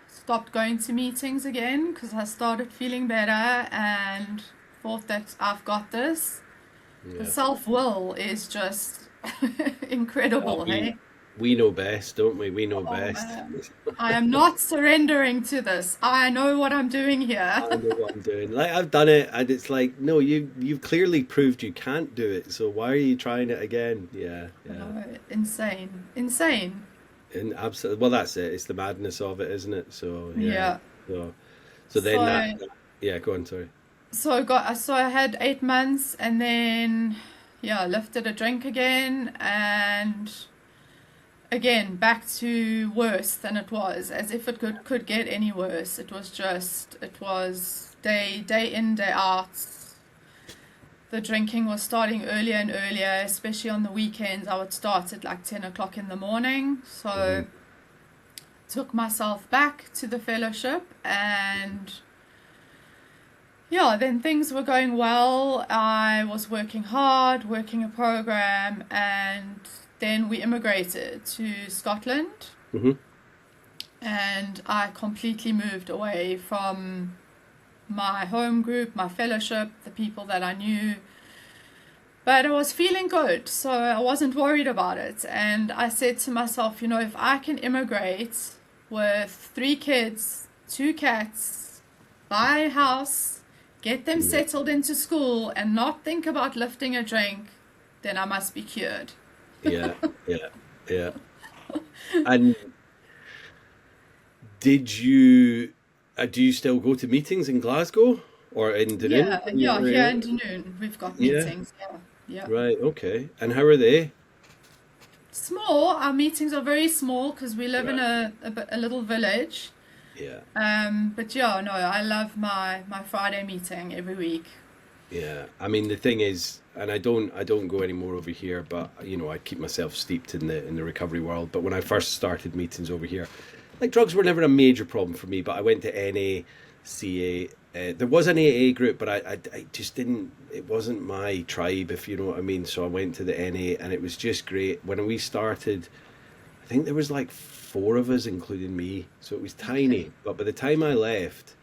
Speaker 2: stopped going to meetings again because I started feeling better and thought that I've got this. The
Speaker 1: Yeah.
Speaker 2: self will is just
Speaker 1: Oh,
Speaker 2: incredible,
Speaker 1: we
Speaker 2: hey?
Speaker 1: we know best, don't we? We know
Speaker 2: Oh
Speaker 1: best.
Speaker 2: man. I am not surrendering to this. I know what I'm doing here.
Speaker 1: I know what I'm doing. Like I've done it, and it's like, no, you've clearly proved you can't do it. So why are you trying it again? Yeah,
Speaker 2: I
Speaker 1: yeah,
Speaker 2: know, insane. Insane.
Speaker 1: and absolutely. Well, that's it. It's the madness of it, isn't it? So yeah.
Speaker 2: Yeah.
Speaker 1: So so then that,
Speaker 2: So
Speaker 1: yeah. Go on. Sorry.
Speaker 2: so I had 8 months, and then yeah, lifted a drink again, and again back to worse than it was, as if it could get any worse. It was day in, day out. The drinking was starting earlier and earlier, especially on the weekends. I would start at like 10 o'clock in the morning.
Speaker 1: Hmm.
Speaker 2: So took myself back to the fellowship, and yeah, then things were going well. I was working hard, working a program, and then we immigrated to Scotland,
Speaker 1: Hmm.
Speaker 2: and I completely moved away from my home group, my fellowship, the people that I knew. But I was feeling good, so I wasn't worried about it. And I said to myself, if I can immigrate with 3 kids, 2 cats, buy a house, get them
Speaker 1: Yeah.
Speaker 2: settled into school, and not think about lifting a drink, then I must be cured.
Speaker 1: Yeah. Yeah. Yeah. And did you do you still go to meetings in Glasgow or in Dunoon
Speaker 2: Yeah,
Speaker 1: when you
Speaker 2: yeah,
Speaker 1: were
Speaker 2: here
Speaker 1: here?
Speaker 2: in Dunoon, we've got
Speaker 1: Yeah.
Speaker 2: meetings. Yeah, yeah.
Speaker 1: Right. Okay. And how are they?
Speaker 2: Small, our meetings are very small because we live in
Speaker 1: Right.
Speaker 2: a little village.
Speaker 1: Yeah.
Speaker 2: But yeah, no, I love my Friday meeting every week.
Speaker 1: Yeah, I mean the thing is, and I don't go anymore over here, but I keep myself steeped in the recovery world. But when I first started meetings over here, like drugs were never a major problem for me. But I went to NA, CA. There was an AA group, but I just didn't. It wasn't my tribe, if you know what I mean. So I went to the NA, and it was just great. When we started, I think there was like four of us, including me. So it was
Speaker 2: Okay.
Speaker 1: tiny. But by the time I left,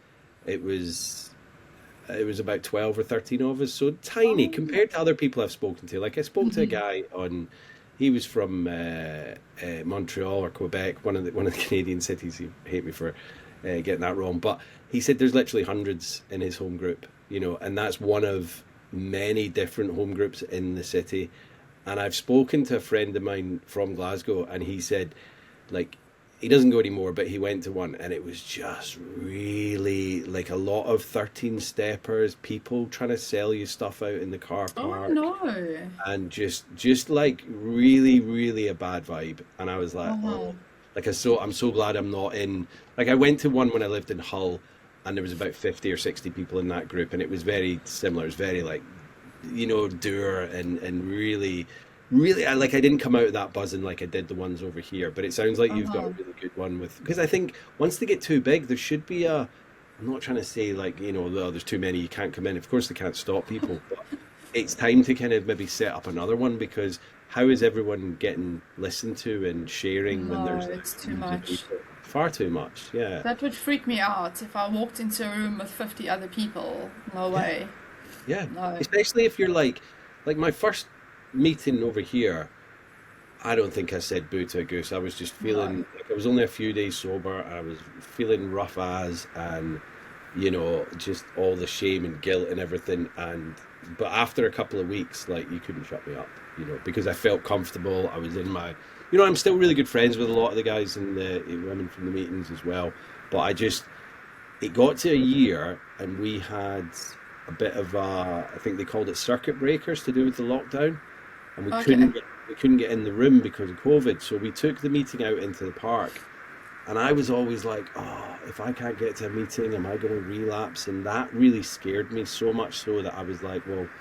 Speaker 1: it was about 12 or 13 of us, so tiny
Speaker 2: Oh,
Speaker 1: compared to other people I've spoken to. Like I spoke to a guy he was from Montreal or Quebec, one of the Canadian cities. He hate me for getting that wrong, but he said there's literally hundreds in his home group, and that's one of many different home groups in the city. And I've spoken to a friend of mine from Glasgow, and he said, like, he doesn't go anymore, but he went to one, and it was just really like a lot of 13 steppers, people trying to sell you stuff out in the car
Speaker 2: oh
Speaker 1: park,
Speaker 2: no.
Speaker 1: and just like really, really a bad vibe. And I was like,
Speaker 2: Uh-huh.
Speaker 1: oh, like I'm so glad I'm not in. Like I went to one when I lived in Hull, and there was about 50 or 60 people in that group, and it was very similar. It was very like doer and really, really, I didn't come out of that buzzing like I did the ones over here. But it sounds like you've got a
Speaker 2: Uh-huh.
Speaker 1: really good one with, because I think once they get too big, there should be a. I'm not trying to say like oh, there's too many, you can't come in. Of course, they can't stop people, but it's time to kind of maybe set up another one, because how is everyone getting listened to and sharing when
Speaker 2: No,
Speaker 1: there's like
Speaker 2: it's too
Speaker 1: hundreds of
Speaker 2: much.
Speaker 1: people? Far too much. Yeah.
Speaker 2: That would freak me out if I walked into a room with 50 other people. No
Speaker 1: Yeah.
Speaker 2: way.
Speaker 1: Yeah.
Speaker 2: No.
Speaker 1: Especially if you're like my first meeting over here. I don't think I said boo to a goose. I was just
Speaker 2: No.
Speaker 1: feeling like I was only a few days sober. I was feeling rough as, and just all the shame and guilt and everything. But after a couple of weeks, like, you couldn't shut me up, because I felt comfortable. I was in my, I'm still really good friends with a lot of the guys and the women from the meetings as well. But it got to a year, and we had a bit of I think they called it circuit breakers to do with the lockdown, and
Speaker 2: Okay.
Speaker 1: we couldn't get in the room because of COVID. So we took the meeting out into the park, and I was always like, oh, if I can't get to a meeting, am I going to relapse? And that really scared me, so much so that I was like, well,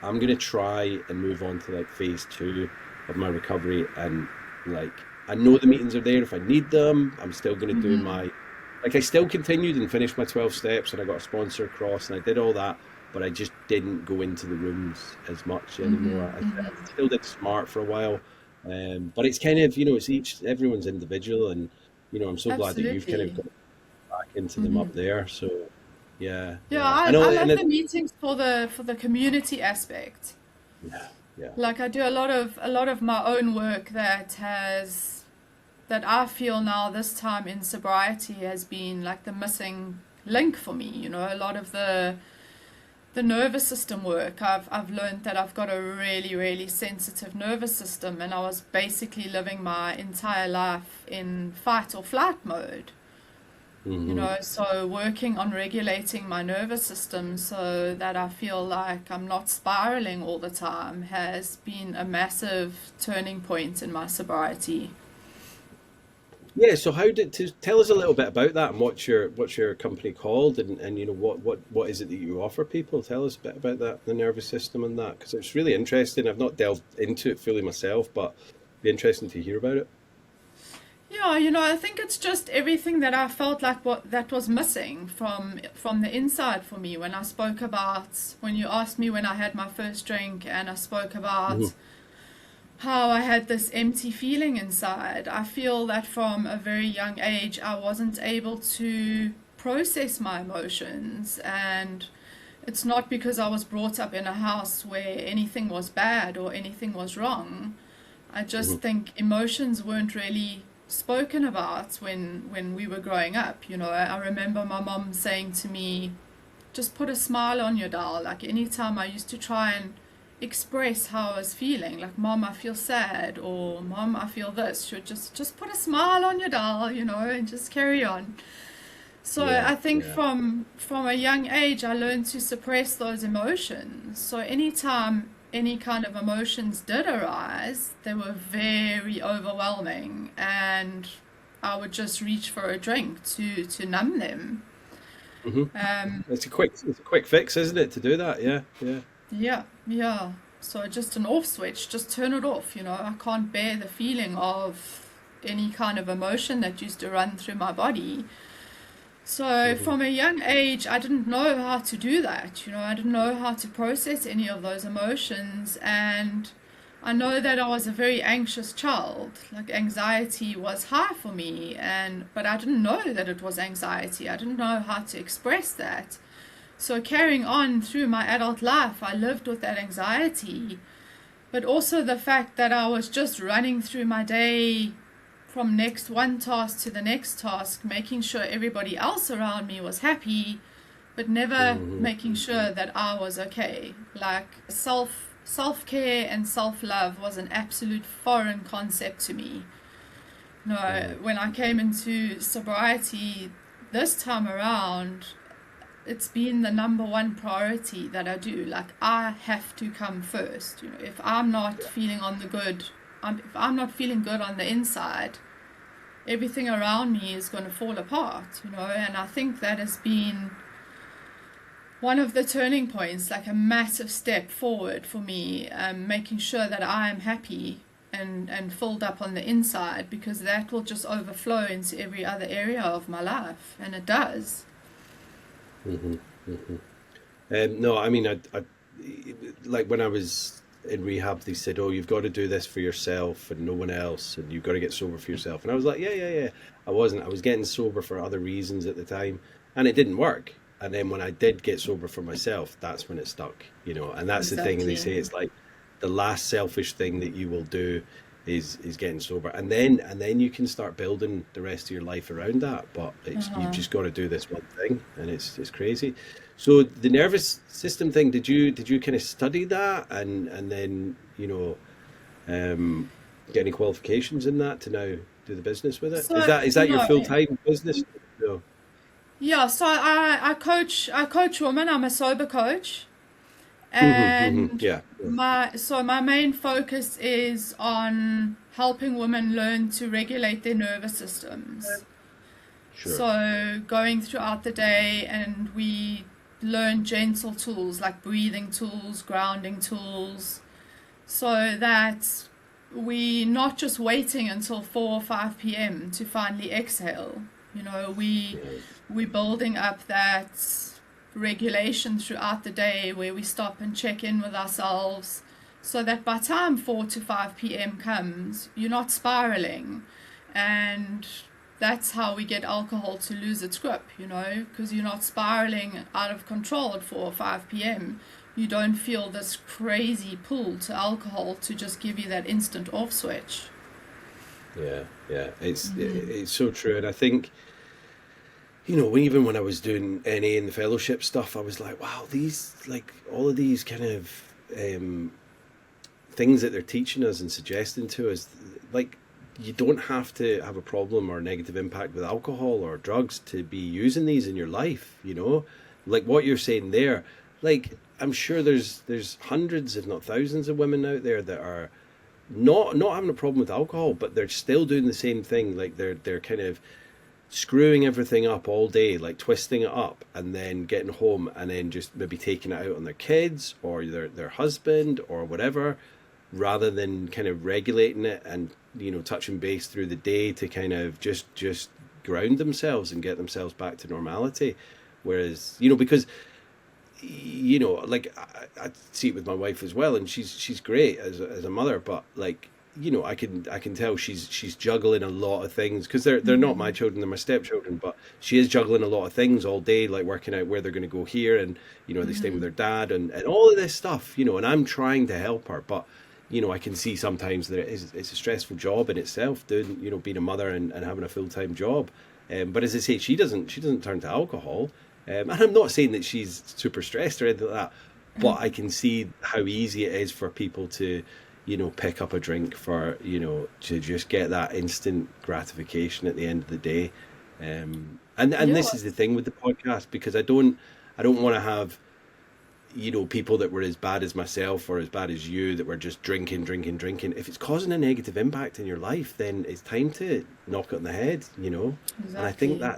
Speaker 1: I'm going to try and move on to like phase two of my recovery. And like, I know the meetings are there if I need them. I'm still going to do
Speaker 2: Mm-hmm.
Speaker 1: my, like, I still continued and finished my 12 steps, and I got a sponsor across, and I did all that. But I just didn't go into the rooms as much anymore.
Speaker 2: Mm-hmm.
Speaker 1: I
Speaker 2: Mm-hmm.
Speaker 1: still did smart for a while, but it's kind of, everyone's individual, and I'm so glad that you've kind of
Speaker 2: Absolutely.
Speaker 1: got back into them
Speaker 2: Mm-hmm.
Speaker 1: up there. So yeah,
Speaker 2: Yeah,
Speaker 1: yeah, I know,
Speaker 2: I
Speaker 1: and
Speaker 2: love
Speaker 1: it,
Speaker 2: the meetings for the community aspect.
Speaker 1: yeah, yeah,
Speaker 2: Like I do a lot of my own work that I feel now this time in sobriety has been like the missing link for me. A lot of the nervous system work. I've learned that I've got a really really sensitive nervous system, and I was basically living my entire life in fight or flight mode.
Speaker 1: hmm
Speaker 2: So working on regulating my nervous system so that I feel like I'm not spiraling all the time has been a massive turning point in my sobriety.
Speaker 1: yeah. So tell us a little bit about that, and what's your company called, and what is it that you offer people? Tell us a bit about that, the nervous system and that, because it's really interesting. I've not delved into it fully myself, but it'd be interesting to hear about it.
Speaker 2: Yeah, I think it's just everything that I felt like what that was missing from the inside for me when I spoke about when you asked me when I had my first drink and I spoke
Speaker 1: Hmm
Speaker 2: about how I had this empty feeling inside. I feel that from a very young age I wasn't able to process my emotions, and it's not because I was brought up in a house where anything was bad or anything was wrong. I
Speaker 1: hmm
Speaker 2: just think emotions weren't really spoken about when we were growing up. I remember my mom saying to me, just put a smile on your doll. Like anytime I used to try and express how I was feeling, like mom, I feel sad, or mom, I feel this, she would just put a smile on your doll, and just carry on. So
Speaker 1: Yeah,
Speaker 2: I think
Speaker 1: yeah.
Speaker 2: from a young age I learned to suppress those emotions. So anytime any kind of emotions did arise, they were very overwhelming, and I would just reach for a drink to numb them.
Speaker 1: hmm
Speaker 2: Um,
Speaker 1: it's a quick fix, isn't it, to do that? Yeah, yeah.
Speaker 2: yeah, yeah. So just an off switch, just turn it off. I can't bear the feeling of any kind of emotion that used to run through my body. So
Speaker 1: hmm
Speaker 2: from a young age, I didn't know how to do that. I didn't know how to process any of those emotions. And I know that I was a very anxious child. Like anxiety was high for me, but I didn't know that it was anxiety. I didn't know how to express that. So carrying on through my adult life, I lived with that anxiety, but also the fact that I was just running through my day from next one task to the next task, making sure everybody else around me was happy, but never
Speaker 1: hmm
Speaker 2: making sure that I was okay. Like self care and self love was an absolute foreign concept to me. No,
Speaker 1: hmm
Speaker 2: when I came into sobriety this time around, it's been the number one priority that I do. Like I have to come first. If I'm not
Speaker 1: Yeah.
Speaker 2: feeling on the good, if I'm not feeling good on the inside, everything around me is going to fall apart. And I think that has been one of the turning points, like a massive step forward for me, making sure that I am happy and filled up on the inside, because that will just overflow into every other area of my life, and it does.
Speaker 1: hmm hmm No, I mean, like when I was in rehab, they said, "Oh, you've got to do this for yourself and no one else, and you've got to get sober for yourself." And I was like, "Yeah, yeah, yeah." I wasn't. I was getting sober for other reasons at the time, and it didn't work. And then when I did get sober for myself, that's when it stuck. And that's the thing. And they
Speaker 2: Exactly.
Speaker 1: say it's like the last selfish thing that you will do is getting sober, and then you can start building the rest of your life around that. But it's you've
Speaker 2: Uh-huh.
Speaker 1: just got to do this one thing, and it's crazy. So the nervous system thing, did you kind of study that, and then um, get any qualifications in that to now do the business with it?
Speaker 2: So
Speaker 1: Is that your
Speaker 2: no,
Speaker 1: full time business? No.
Speaker 2: yeah. So I coach women. I'm a sober coach, and
Speaker 1: Yeah, yeah,
Speaker 2: my main focus is on helping women learn to regulate their nervous systems.
Speaker 1: sure.
Speaker 2: So going throughout the day, and we learn gentle tools like breathing tools, grounding tools, so that we not just waiting until 4 or 5 p.m. to finally exhale.
Speaker 1: Yeah,
Speaker 2: We building up that regulation throughout the day where we stop and check in with ourselves, so that by time 4 to 5 p.m. comes, you're not spiraling. And that's how we get alcohol to lose its grip, because you're not spiraling out of control at 4 or 5 p.m. You don't feel this crazy pull to alcohol to just give you that instant off switch.
Speaker 1: yeah, yeah. It's so true, and I think even when I was doing NA and the fellowship stuff, I was like, wow, these like all of these kind of um, things that they're teaching us and suggesting to us, like you don't have to have a problem or negative impact with alcohol or drugs to be using these in your life. Like what you're saying there, like I'm sure there's hundreds, if not thousands, of women out there that are not having a problem with alcohol, but they're still doing the same thing. Like they're kind of screwing everything up all day, like twisting it up, and then getting home and then just maybe taking it out on their kids or their husband or whatever, rather than kind of regulating it and touching base through the day to kind of just ground themselves and get themselves back to normality. Whereas because like I see it with my wife as well, and she's great as a mother, but like I can tell she's juggling a lot of things because they're not my children, they're my stepchildren, but she is juggling a lot of things all day, like working out where they're going to go here, and they stay with their dad, and all of this stuff, and I'm trying to help her, but I can see sometimes that it's a stressful job in itself, doing being a mother and having a full-time job. But as I say, she doesn't turn to alcohol. And I'm not saying that she's super stressed or anything like that, but I can see how easy it is for people to, pick up a drink for, to just get that instant gratification at the end of the day. And
Speaker 2: Yeah,
Speaker 1: this is the thing with the podcast, because I don't want to have, people that were as bad as myself or as bad as you, that were just drinking, drinking, drinking. If it's causing a negative impact in your life, then it's time to knock it on the head. And
Speaker 2: exactly.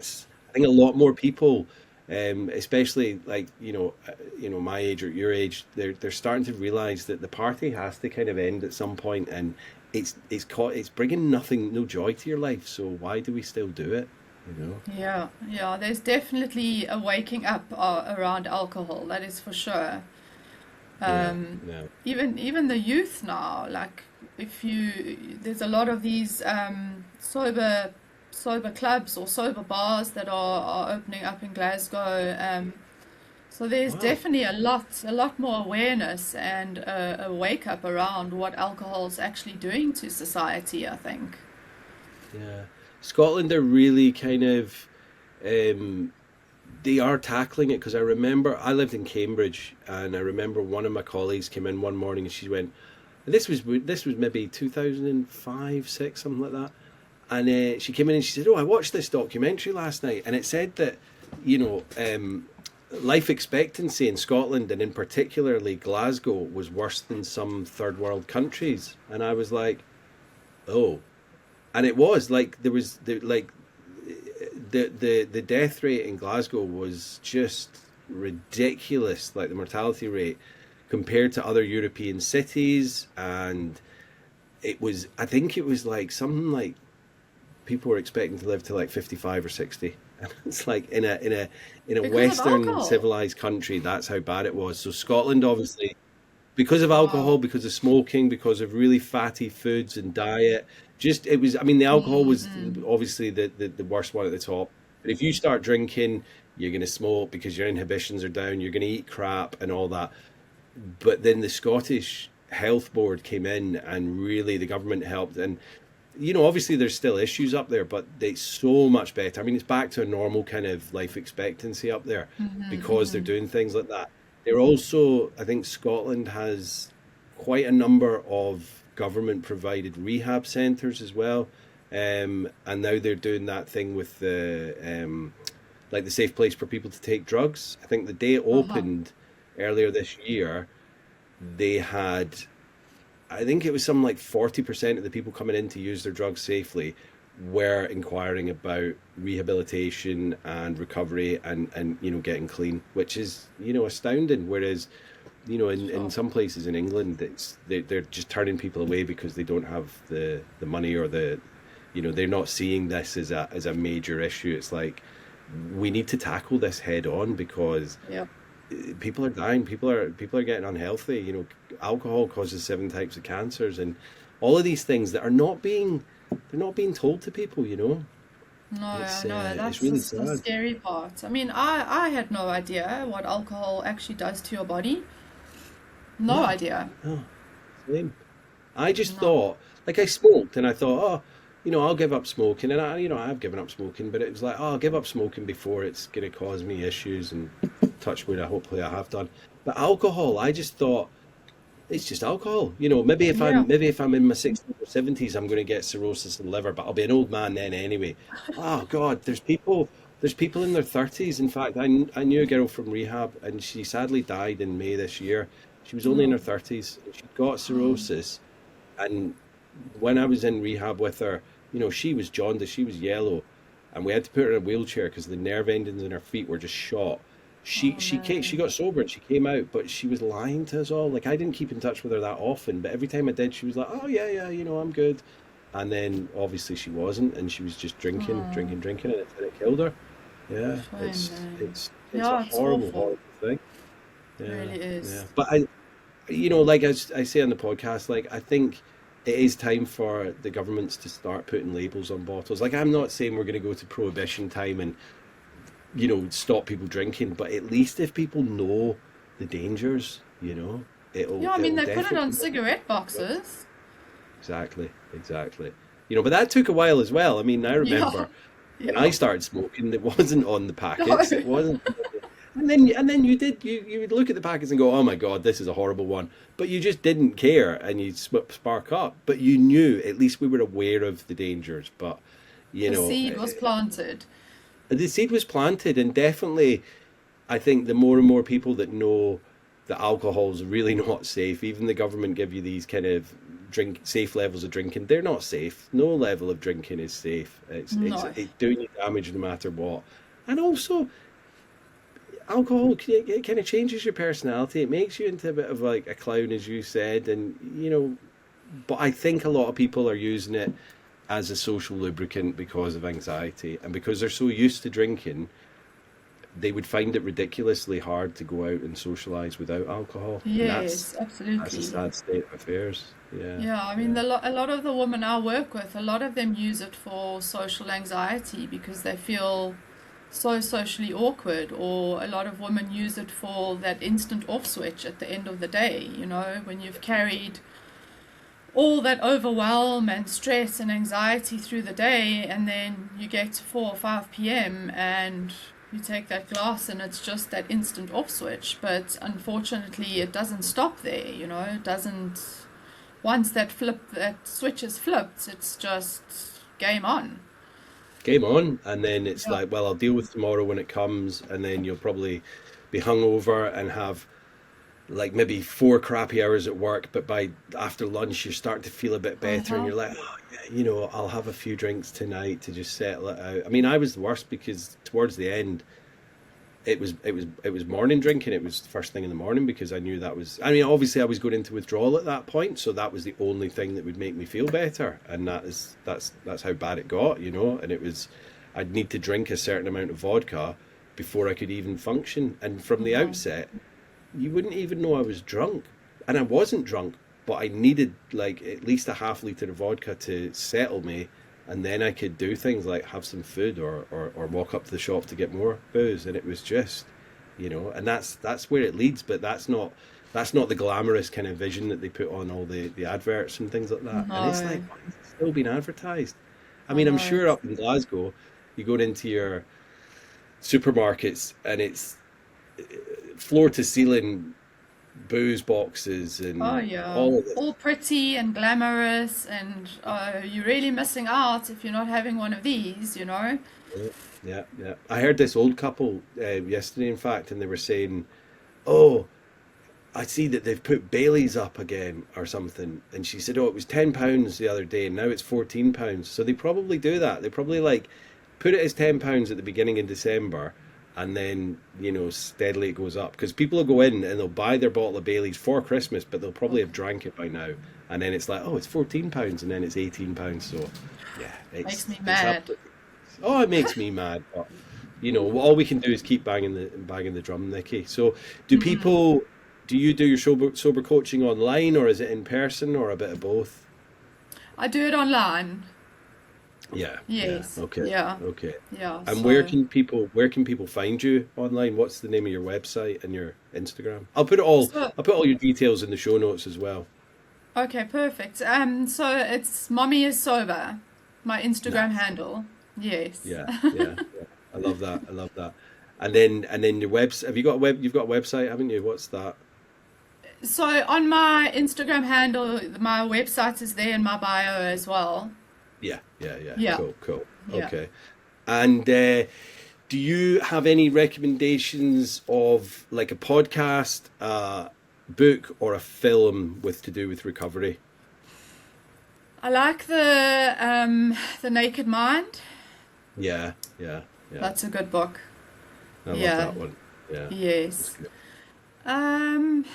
Speaker 1: I think a lot more people, especially like my age or your age, they're starting to realize that the party has to kind of end at some point, and it's bringing no joy to your life. So why do we still do it? You know?
Speaker 2: Yeah, yeah, there's definitely a waking up around alcohol, that is for sure.
Speaker 1: Yeah,
Speaker 2: Um,
Speaker 1: yeah.
Speaker 2: even the youth now, like there's a lot of these sober clubs or sober bars that are opening up in Glasgow. So there's
Speaker 1: Wow.
Speaker 2: definitely a lot more awareness and a wake up around what alcohol's actually doing to society, I think.
Speaker 1: Yeah. Scotland are really kind of um, they are tackling it, because I remember I lived in Cambridge, and I remember one of my colleagues came in one morning and she went, this was maybe 2005, six, something like that, and she came in and she said, "Oh, I watched this documentary last night, and it said that you know life expectancy in Scotland, and in particularly Glasgow, was worse than some third world countries." And I was like, "Oh." And it was like the death rate in Glasgow was just ridiculous, like the mortality rate compared to other European cities. And I think it was like something like people were expecting to live to like 55 or 60. And it's like in a
Speaker 2: Because of
Speaker 1: Western
Speaker 2: alcohol.
Speaker 1: civilized country, that's how bad it was. So Scotland, obviously, because of alcohol,
Speaker 2: Wow.
Speaker 1: because of smoking, because of really fatty foods and diet. Just it was. I mean, the alcohol was obviously the worst one at the top. But if you start drinking, you're going to smoke because your inhibitions are down. You're going to eat crap and all that. But then the Scottish health board came in and really the government helped. And obviously there's still issues up there, but it's so much better. I mean, it's back to a normal kind of life expectancy up there because they're doing things like that. They're also, I think Scotland has quite a number of government provided rehab centres as well. And now they're doing that thing with the like the safe place for people to take drugs. I think the day it
Speaker 2: Uh-huh.
Speaker 1: opened earlier this year, they had, I think it was some like 40% of the people coming in to use their drugs safely were inquiring about rehabilitation and recovery and getting clean, which is astounding. Whereas in
Speaker 2: Sure.
Speaker 1: some places in England, they're just turning people away because they don't have the money or they're not seeing this as a major issue. It's like we need to tackle this head on because
Speaker 2: Yeah.
Speaker 1: people are dying, people are getting unhealthy. Alcohol causes 7 types of cancers, and all of these things that are not being they're not being told to people.
Speaker 2: No, I
Speaker 1: It's
Speaker 2: know.
Speaker 1: it's
Speaker 2: That's
Speaker 1: really
Speaker 2: the
Speaker 1: sad.
Speaker 2: scary part. I mean, I had no idea what alcohol actually does to your body. No
Speaker 1: No,
Speaker 2: idea.
Speaker 1: no, same. I just
Speaker 2: No.
Speaker 1: thought, like, I smoked, and I thought, oh, I'll give up smoking, and I've given up smoking, but it was like, oh, I'll give up smoking before it's going to cause me issues, and touch wood, hopefully I have done. But alcohol, I just thought it's just alcohol.
Speaker 2: Yeah.
Speaker 1: Maybe if I'm in my 60s or 70s, I'm going to get cirrhosis of the liver, but I'll be an old man then anyway. Oh God, there's people in their 30s. In fact, I knew a girl from rehab, and she sadly died in May this year. She was only in
Speaker 2: No.
Speaker 1: her 30s. She got cirrhosis, and when I was in rehab with her, she was jaundiced, she was yellow, and we had to put her in a wheelchair because the nerve endings in her feet were just shot.
Speaker 2: Oh
Speaker 1: She
Speaker 2: man.
Speaker 1: got sober and she came out, but she was lying to us all. Like I didn't keep in touch with her that often, but every time I did, she was like, "Oh yeah, yeah, I'm good." And then obviously she wasn't, and she was just drinking,
Speaker 2: Oh,
Speaker 1: drinking, drinking, and it killed her. Yeah,
Speaker 2: shame, man.
Speaker 1: it's a
Speaker 2: Yeah, it's
Speaker 1: horrible,
Speaker 2: awful.
Speaker 1: horrible thing.
Speaker 2: It
Speaker 1: Yeah,
Speaker 2: really
Speaker 1: yeah.
Speaker 2: is.
Speaker 1: But like I say on the podcast, like I think it is time for the governments to start putting labels on bottles. Like I'm not saying we're going to go to prohibition time and stop people drinking, but at least if people know the dangers,
Speaker 2: Yeah, I mean,
Speaker 1: it'll
Speaker 2: they put it on
Speaker 1: definitely
Speaker 2: cigarette boxes.
Speaker 1: exactly, exactly. But that took a while as well. I mean, I
Speaker 2: Yeah.
Speaker 1: remember when I
Speaker 2: Yeah.
Speaker 1: started smoking, it wasn't on the
Speaker 2: No.
Speaker 1: packets. It wasn't. And then you would look at the packets and go, "Oh my God, this is a horrible one," but you just didn't care, and you'd spark up. But you knew at least we were aware of the dangers. But you
Speaker 2: The
Speaker 1: know,
Speaker 2: seed was planted.
Speaker 1: the seed was planted, and definitely, I think the more and more people that know that alcohol's really not safe, even the government give you these kind of drink safe levels of drinking. They're not safe. No level of drinking is safe.
Speaker 2: No.
Speaker 1: It's doing you damage no matter what. And also, alcohol it kind of changes your personality. It makes you into a bit of like a clown, as you said, and But I think a lot of people are using it as a social lubricant because of anxiety and because they're so used to drinking. They would find it ridiculously hard to go out and socialize without alcohol, and
Speaker 2: Yes,
Speaker 1: that's a
Speaker 2: absolutely.
Speaker 1: sad state of affairs. Yeah,
Speaker 2: Yeah, I mean,
Speaker 1: yeah,
Speaker 2: a lot of the women I work with, a lot of them use it for social anxiety because they feel so socially awkward, or a lot of women use it for that instant off switch at the end of the day, when you've carried all that overwhelm and stress and anxiety through the day, and then you get to 4 or 5 p.m. and you take that glass and it's just that instant off switch. But unfortunately, it doesn't stop there, it doesn't. Once that switch is flipped, it's just game on.
Speaker 1: game on. And then it's
Speaker 2: Yeah.
Speaker 1: like, well, I'll deal with tomorrow when it comes, and then you'll probably be hungover and have like maybe 4 crappy hours at work, but by after lunch you're starting to feel a bit better, and
Speaker 2: Uh-huh.
Speaker 1: you're like, oh, yeah, I'll have a few drinks tonight to just settle it out. I mean, I was the worst because towards the end it was morning drinking. It was the first thing in the morning because I knew that was. I mean, obviously I was going into withdrawal at that point, so that was the only thing that would make me feel better, and that's how bad it got, And it was, I'd need to drink a certain amount of vodka before I could even function, and from the
Speaker 2: Uh-huh.
Speaker 1: outset you wouldn't even know I was drunk. And I wasn't drunk, but I needed like at least a half liter of vodka to settle me. And then I could do things like have some food or walk up to the shop to get more booze. And it was just, and that's where it leads. But that's not, That's not the glamorous kind of vision that they put on all the adverts and things like that. And it's like,
Speaker 2: No,
Speaker 1: why is it still being advertised? I
Speaker 2: I
Speaker 1: mean, I'm
Speaker 2: know.
Speaker 1: sure up in Glasgow, you go into your supermarkets and it's floor to ceiling booze boxes
Speaker 2: Oh
Speaker 1: and
Speaker 2: yeah,
Speaker 1: all of this.
Speaker 2: all pretty and glamorous, and you're really missing out if you're not having one of these, you know?
Speaker 1: Yeah, yeah, yeah. I heard this old couple yesterday, in fact, and they were saying, "Oh, I see that they've put Bailey's up again or something." And she said, "Oh, it was £10 the other day, and now it's £14." So they probably do that. They probably like put it as £10 at the beginning in December, and then steadily it goes up because people will go in and they'll buy their bottle of Bailey's for Christmas, but they'll probably have drank it by now, and then it's like, oh, it's £14, and then it's £18. So yeah,
Speaker 2: Makes me
Speaker 1: it's up.
Speaker 2: mad.
Speaker 1: Oh, it makes me mad. But all we can do is keep banging the drum, Nikki. So, do
Speaker 2: Mhm.
Speaker 1: people? Do you do your sober coaching online, or is it in person, or a bit of both?
Speaker 2: I do it online.
Speaker 1: Yeah, yeah.
Speaker 2: Yes.
Speaker 1: Okay,
Speaker 2: Yeah.
Speaker 1: okay.
Speaker 2: Yeah.
Speaker 1: And
Speaker 2: So,
Speaker 1: where can people find you online? What's the name of your website and your Instagram? I'll put it all.
Speaker 2: so
Speaker 1: I'll put all your details in the show notes as well.
Speaker 2: okay, perfect. So it's Mommy is Sober, my Instagram
Speaker 1: Nice.
Speaker 2: handle. Yes.
Speaker 1: Yeah, yeah, yeah. I love that. I love that. And then your website. Have you got a web? You've got a website, haven't you? What's that?
Speaker 2: So on my Instagram handle, my website is there in my bio as well.
Speaker 1: Yeah, yeah, yeah.
Speaker 2: Yeah.
Speaker 1: Cool, cool.
Speaker 2: Yeah.
Speaker 1: Okay. And do you have any recommendations of like a podcast, book, or a film with to do with recovery?
Speaker 2: I like the Naked Mind.
Speaker 1: Yeah, yeah, yeah.
Speaker 2: That's a good book.
Speaker 1: I love
Speaker 2: Yeah.
Speaker 1: that one. Yeah, that's
Speaker 2: Yes.
Speaker 1: good.
Speaker 2: Um,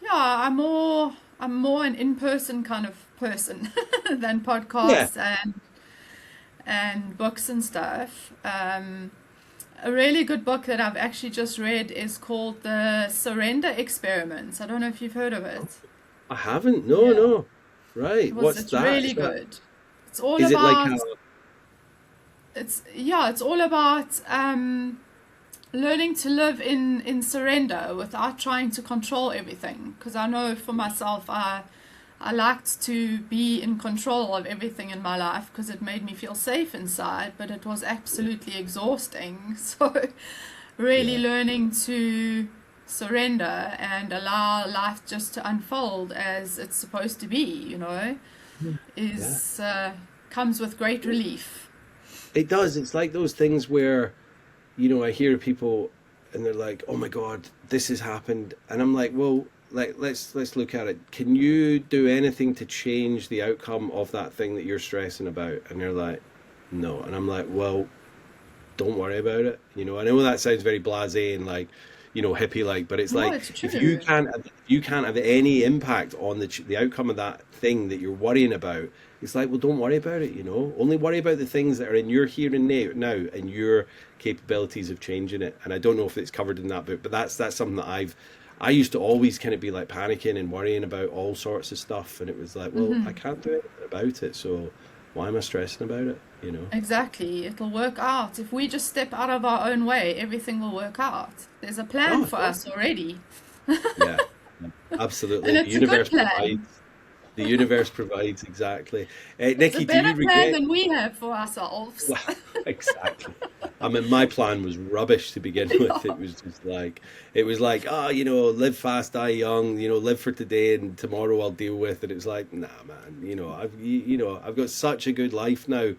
Speaker 2: yeah, I'm more an in-person kind of person than
Speaker 1: Yeah.
Speaker 2: podcasts and books and stuff. A really good book that I've actually just read is called The Surrender Experiments. I don't know if you've heard of it.
Speaker 1: I haven't. No,
Speaker 2: Yeah.
Speaker 1: no. Right. What's
Speaker 2: It's
Speaker 1: that?
Speaker 2: really
Speaker 1: Is that?
Speaker 2: good. It's all
Speaker 1: Is it like
Speaker 2: about
Speaker 1: how?
Speaker 2: it's all about learning to live in surrender without trying to control everything. Because I know for myself, I liked to be in control of everything in my life because it made me feel safe inside, but it was absolutely exhausting. So, really
Speaker 1: Yeah.
Speaker 2: learning to surrender and allow life just to unfold as it's supposed to be,
Speaker 1: Yeah.
Speaker 2: is comes with great relief.
Speaker 1: It does. It's like those things where I hear people and they're like, "Oh my God, this has happened," and I'm like, "Well, like let's look at it. Can you do anything to change the outcome of that thing that you're stressing about?" And they're like, "No," and I'm like, "Well, don't worry about it." I know that sounds very blasé and like, hippie like, but it's
Speaker 2: No,
Speaker 1: like
Speaker 2: it's true.
Speaker 1: if you can't have any impact on the outcome of that thing that you're worrying about, it's like, well, don't worry about it. Only worry about the things that are in your here and now and your capabilities of changing it. And I don't know if it's covered in that book, but that's something that I used to always kind of be like panicking and worrying about all sorts of stuff, and it was like, well, I can't do anything about it, so why am I stressing about it?
Speaker 2: Exactly. It'll work out. If we just step out of our own way, everything will work out. There's a plan
Speaker 1: Oh,
Speaker 2: for
Speaker 1: yeah.
Speaker 2: us already.
Speaker 1: Yeah,
Speaker 2: And
Speaker 1: absolutely. The
Speaker 2: it's a good
Speaker 1: universe
Speaker 2: plan.
Speaker 1: provides. The universe provides exactly.
Speaker 2: It's a
Speaker 1: Nikki, do
Speaker 2: better
Speaker 1: you
Speaker 2: plan
Speaker 1: regret?
Speaker 2: than we have for ourselves.
Speaker 1: Well, exactly. I mean, my plan was rubbish to begin with. It was like, live fast, die young. Live for today, and tomorrow I'll deal with it. It's like, nah, man. I've got such a good life now,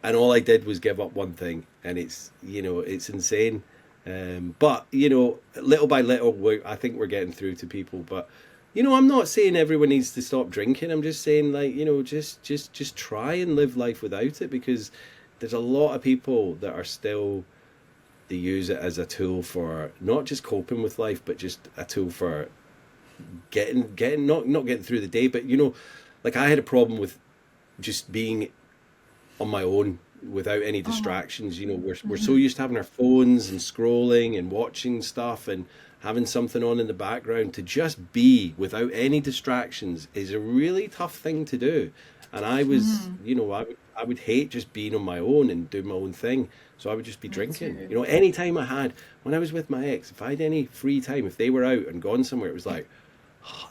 Speaker 1: and all I did was give up one thing, and it's insane. But little by little, I think we're getting through to people. But I'm not saying everyone needs to stop drinking. I'm just saying, like, just try and live life without it, because there's a lot of people that are still, they use it as a tool for not just coping with life, but just a tool for getting not getting through the day. But like I had a problem with just being on my own without any
Speaker 2: Oh,
Speaker 1: distractions. We're so used to having our phones and scrolling and watching stuff and having something on in the background. To just be without any distractions is a really tough thing to do. And I would hate just being on my own and doing my own thing. So I would just be
Speaker 2: me
Speaker 1: drinking.
Speaker 2: too.
Speaker 1: Any time I had, when I was with my ex, if I had any free time, if they were out and gone somewhere, it was like,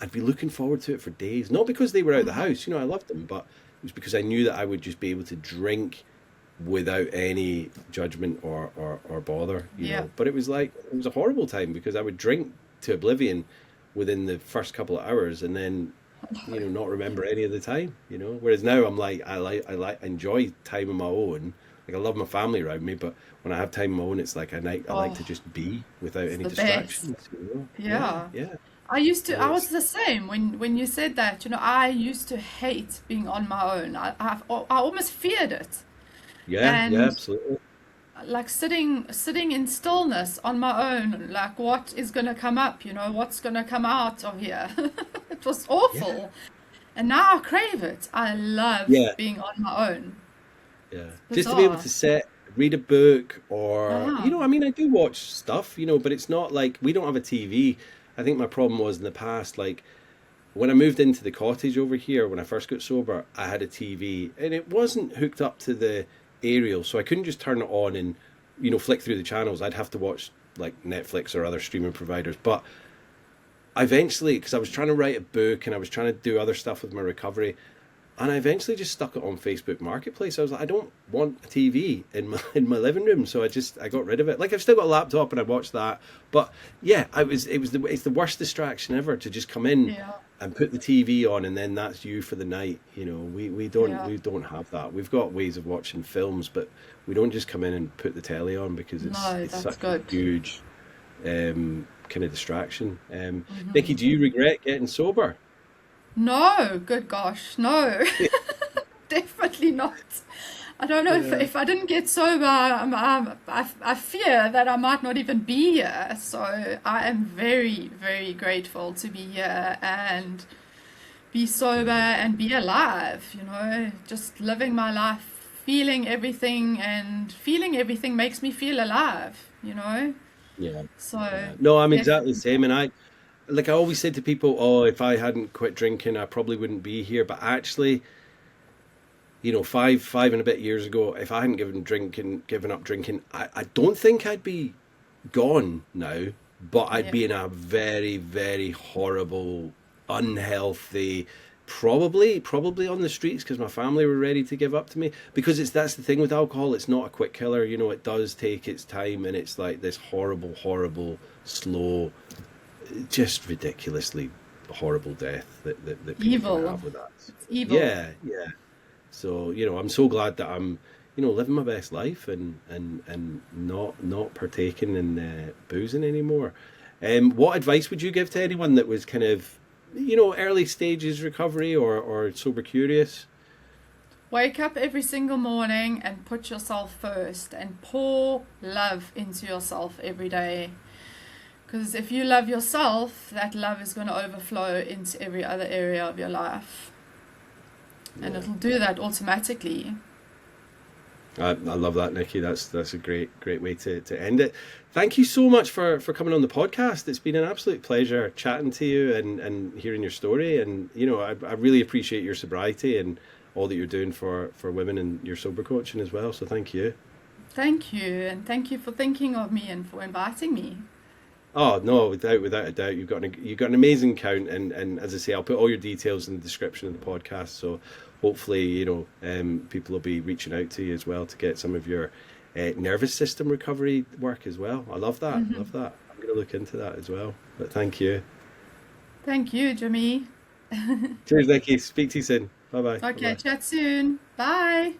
Speaker 1: I'd be looking forward to it for days. Not because they were out of the
Speaker 2: Uh-huh.
Speaker 1: house, I loved them, but it was because I knew that I would just be able to drink without any judgment or bother,
Speaker 2: Yeah.
Speaker 1: But it was like, it was a horrible time because I would drink to oblivion within the first couple of hours and then, not remember any of the time. Whereas now I'm like, I enjoy time on my own. Like I love my family around me, but when I have time on my own, it's like I like to
Speaker 2: Oh,
Speaker 1: just be without
Speaker 2: it's
Speaker 1: any
Speaker 2: the best.
Speaker 1: distractions. Yeah,
Speaker 2: Yeah.
Speaker 1: yeah.
Speaker 2: I
Speaker 1: So
Speaker 2: was
Speaker 1: it's
Speaker 2: the same when you said that. I used to hate being on my own. I almost feared it.
Speaker 1: yeah,
Speaker 2: And
Speaker 1: absolutely.
Speaker 2: like sitting in stillness on my own, like what is going to come up, what's going to come out of here. It was
Speaker 1: Yeah,
Speaker 2: awful. And now I crave it. I love
Speaker 1: yeah.
Speaker 2: being on my own.
Speaker 1: Yeah, just to be able
Speaker 2: Bizarre.
Speaker 1: to sit, read a book, or
Speaker 2: Uh-huh.
Speaker 1: I mean, I do watch stuff, but it's not like we don't have a TV. I think my problem was in the past, like when I moved into the cottage over here, when I first got sober, I had a TV and it wasn't hooked up to the aerial, so I couldn't just turn it on and flick through the channels. I'd have to watch like Netflix or other streaming providers. But eventually, because I was trying to write a book and I was trying to do other stuff with my recovery, and I eventually just stuck it on Facebook Marketplace. I was like, I don't want a TV in my living room, so I got rid of it. Like I've still got a laptop and I watched that, but yeah, it's the worst distraction ever to just come in
Speaker 2: Yeah.
Speaker 1: and put the TV on and then that's you for the night.
Speaker 2: Yeah.
Speaker 1: We don't have that. We've got ways of watching films, but we don't just come in and put the telly on because
Speaker 2: No,
Speaker 1: it's
Speaker 2: that's
Speaker 1: such a
Speaker 2: good.
Speaker 1: huge kind of distraction. Nikki,
Speaker 2: Hmm.
Speaker 1: do you regret getting sober?
Speaker 2: No, good gosh, no. Definitely not. I don't know
Speaker 1: Yeah.
Speaker 2: if I didn't get sober, I fear that I might not even be here. So I am very, very grateful to be here and be sober and be alive, just living my life, feeling everything makes me feel alive.
Speaker 1: Yeah,
Speaker 2: So
Speaker 1: yeah. No, I'm exactly the
Speaker 2: definitely.
Speaker 1: same. And I always said to people, oh, if I hadn't quit drinking, I probably wouldn't be here. But actually, five and a bit years ago, if I hadn't given up drinking, I don't think I'd be gone now, but I'd
Speaker 2: Yeah.
Speaker 1: be in a very, very horrible, unhealthy, probably on the streets because my family were ready to give up to me. Because that's the thing with alcohol, it's not a quick killer. It does take its time, and it's like this horrible, horrible, slow, just ridiculously horrible death that people can
Speaker 2: Evil.
Speaker 1: have with that.
Speaker 2: It's evil.
Speaker 1: Yeah, yeah. So, I'm so glad that I'm, living my best life and not partaking in boozing anymore. What advice would you give to anyone that was kind of, early stages recovery or sober curious?
Speaker 2: Wake up every single morning and put yourself first and pour love into yourself every day. Because if you love yourself, that love is going to overflow into every other area of your life. And
Speaker 1: Yeah.
Speaker 2: it'll do that automatically.
Speaker 1: I love that, Nikki. That's a great way to end it. Thank you so much for coming on the podcast. It's been an absolute pleasure chatting to you and hearing your story. And I really appreciate your sobriety and all that you're doing for women and your sober coaching as well. So thank you.
Speaker 2: Thank you. And thank you for thinking of me and for inviting me.
Speaker 1: Oh no, without a doubt, you've got an amazing account, and as I say, I'll put all your details in the description of the podcast. So hopefully, people will be reaching out to you as well to get some of your nervous system recovery work as well. I love that. Love that. I'm going to look into that as well. But thank you.
Speaker 2: Thank you, Jimmy.
Speaker 1: Cheers, Nikki. Speak to you soon. Bye bye. Bye
Speaker 2: Okay,
Speaker 1: bye.
Speaker 2: chat soon. Bye.